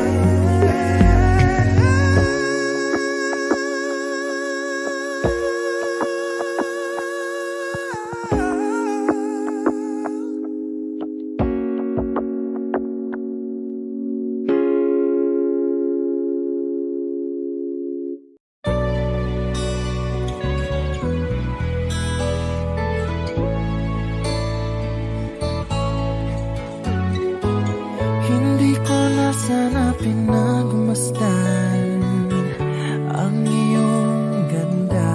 [SPEAKER 6] Hindi ko na sana pinagmasdan ang iyong ganda,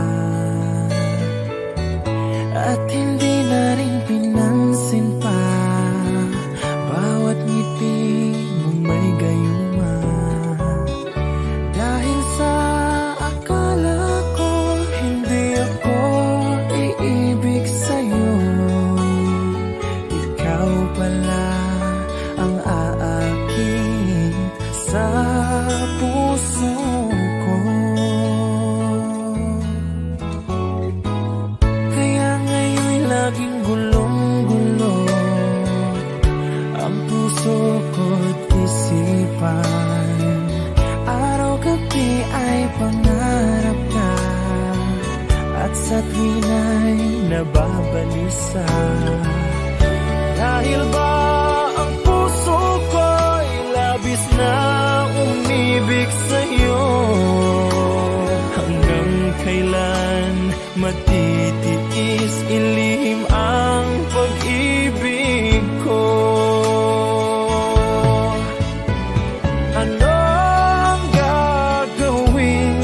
[SPEAKER 6] at hindi na rin pinansin pa bawat ngiti mong may gayuma. Dahil sa akala ko hindi ako iibig sa'yo, ikaw pala ang aakin sa puso ko. Kaya ngayon laging gulong-gulo ang puso ko't isipan. Araw-gabi ay pangarap ka, at sa tuwina'y nababalisa. Dahil ba ang puso ko'y labis na umibig sa'yo? Hanggang kailan matitiis ilihim ang pag-ibig ko? Ano ang gagawin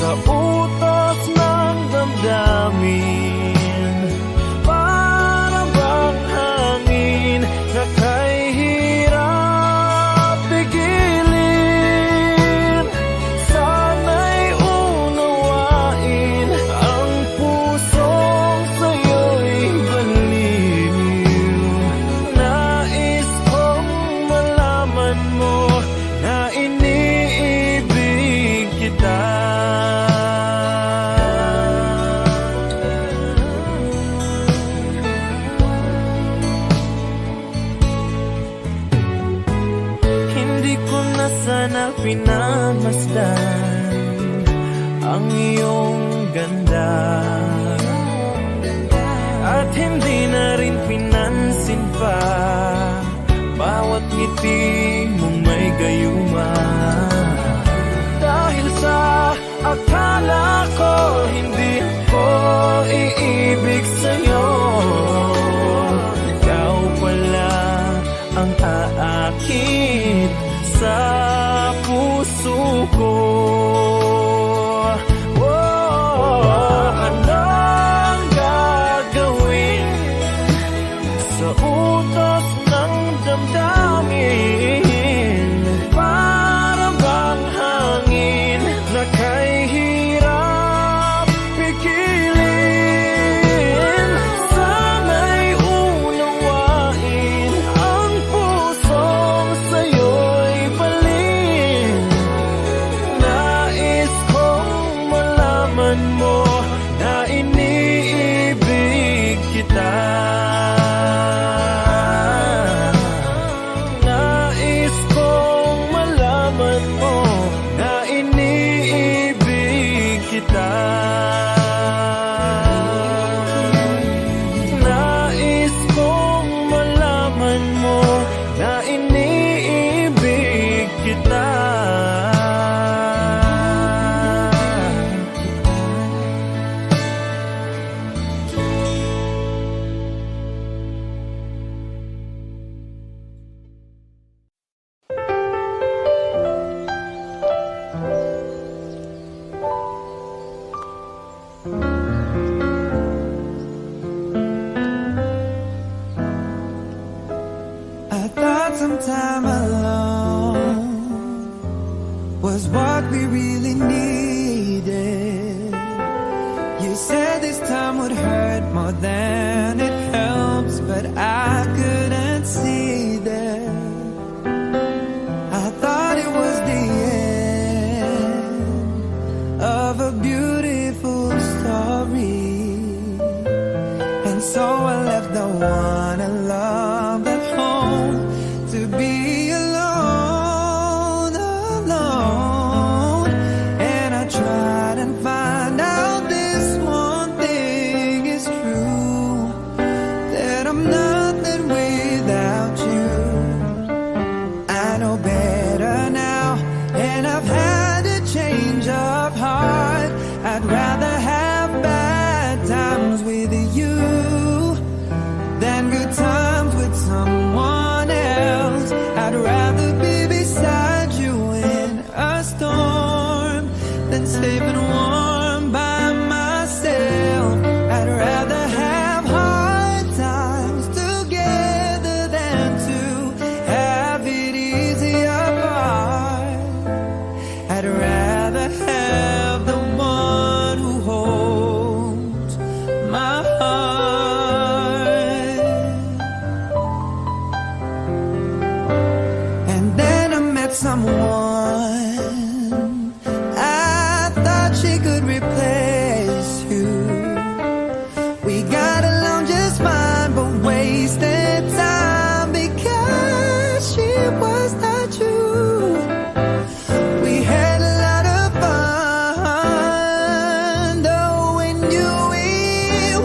[SPEAKER 6] sa utos ng damdamin? Para bang hangin na kay hirap pigilin? Sana'y unawain ang pusong sa'yo'y baliw. Nais kong malaman mo na iniibig kita. Hindi ko na sana pinamasdan ang iyong ganda, at hindi na rin pinansin pa bawat ngiti mong may gayuma. Dahil sa akala iibig sa'yo. Ikaw pala ang aakit sa puso ko. Anong gagawin sa utos ng damdamin? Para bang hangin na kay hirap pigilin. Sana'y unawain ang pusong sa'yo'y balin. Nais kong malaman mo na iniibig kita. Nais kong malaman mo na iniibig kita. Nais kong malaman mo na iniibig kita.
[SPEAKER 5] I thought some time alone was what we really needed. You said this time would hurt more than it helps, but I couldn't see that. I thought it was the end of a beautiful story, and so I left the one I loved at home to be alone, alone. And I tried and find out this one thing is true, that I'm nothing without you. I know better now, and I've had a change of heart. I'd rather have bad times with you than good times with someone else. I'd rather be beside you in a storm than safe and warm by myself. I'd rather have hard times together than to have it easy apart. I'd rather have the one who holds my heart. And then I met someone I thought she could replace you. We got along just fine, but wasted time because she was not you. We had a lot of fun, though we knew we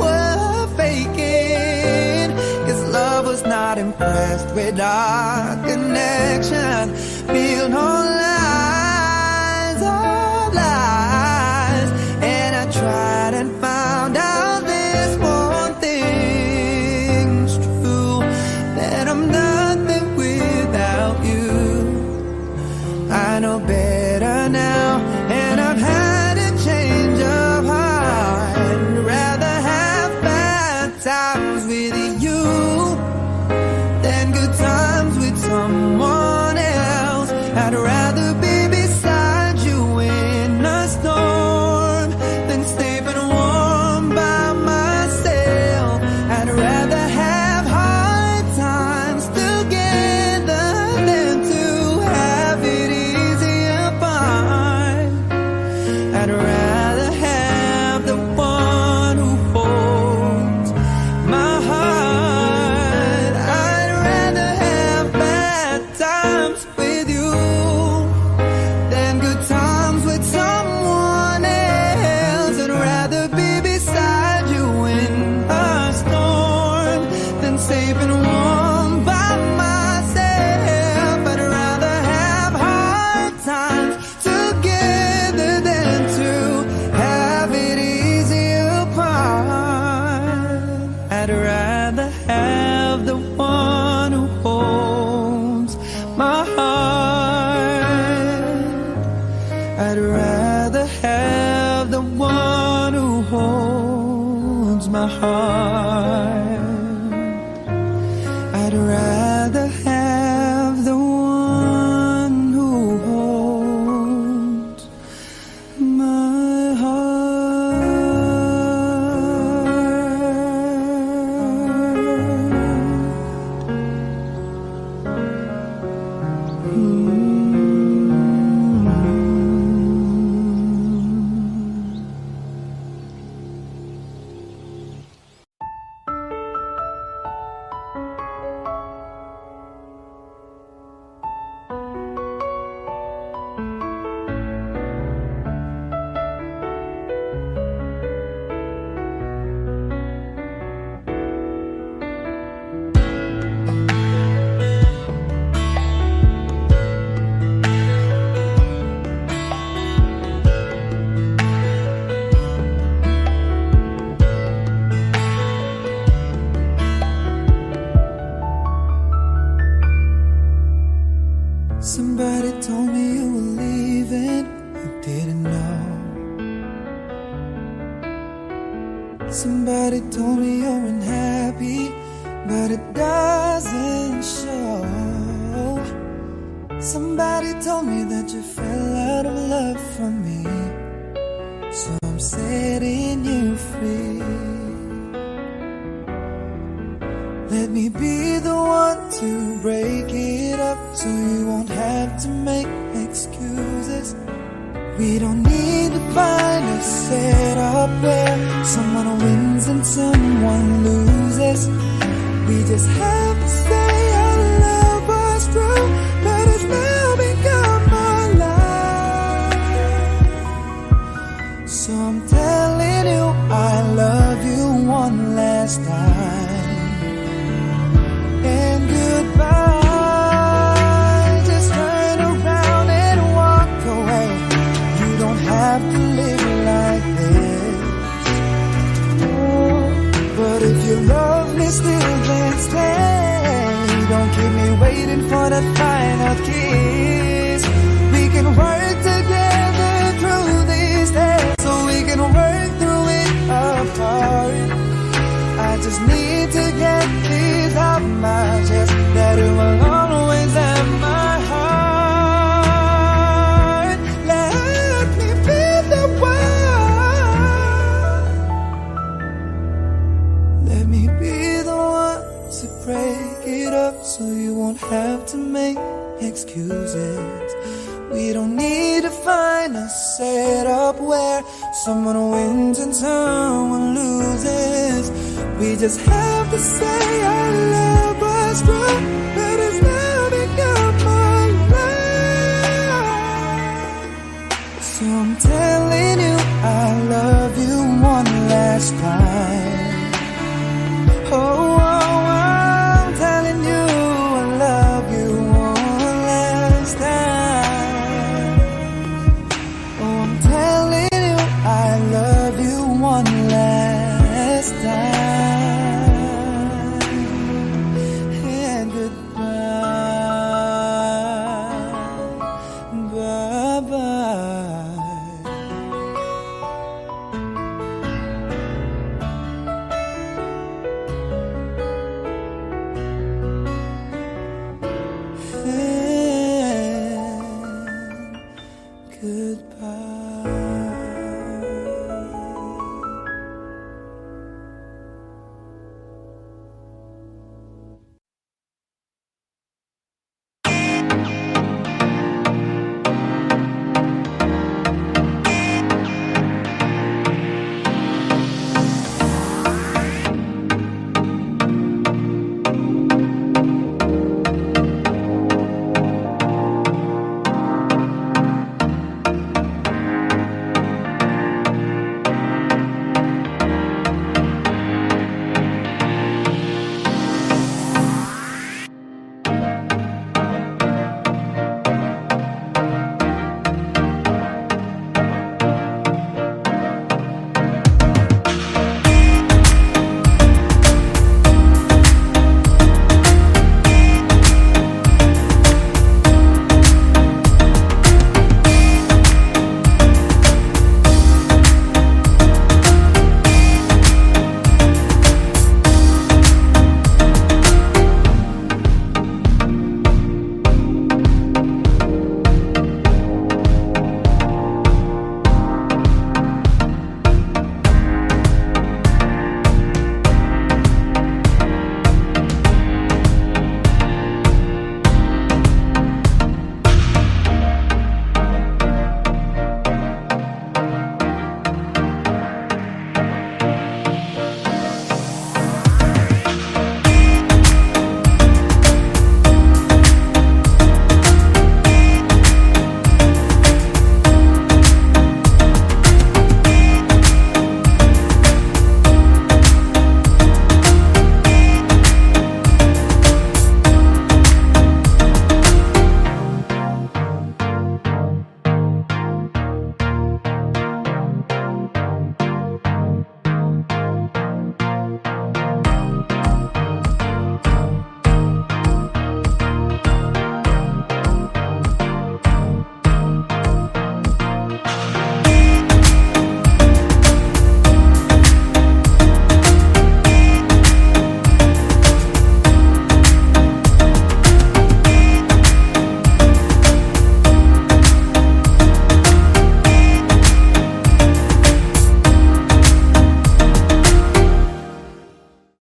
[SPEAKER 5] were faking, 'cause love was not impressed with our connection. Built on lies, all lies. And I tried and found out this one thing's true, that I'm nothing without you. I know better now, and I've had a change of heart. I'd rather have bad times with you than good times with someone else. I'd rather be beside you in a storm than safe and warm by myself. I'd rather have hard times together than to have it easy apart. I'd rather have the one who holds my heart. I'd rather have bad times with you than good times with someone else. I'd rather be beside you in a storm than safe and warm by myself. I'd rather have hard times together than to have it easy apart. but it doesn't show. Somebody told me that you fell out of love for me, so I'm setting you free. Let me be the one to break it up, so you won't have to make excuses. We don't need to find a setup where someone wins and someone loses. We just have to say our love was true, but it's now become our life. So I'm telling you I love you one last time. And goodbye, just turn around and walk away. You don't have to live like this. Oh, but if you love me still, then stay. Don't keep me waiting for the final kiss. We can work together through these days, so we can work through it apart. I just need to get this off my chest, that it will always have my heart. Let me be the one. Let me be the one to break it up, so you won't have to make excuses. We don't need to find a setup where someone wins and someone loses. We just have to say our love was true, but it's now become our life. So I'm telling you I love you one last time.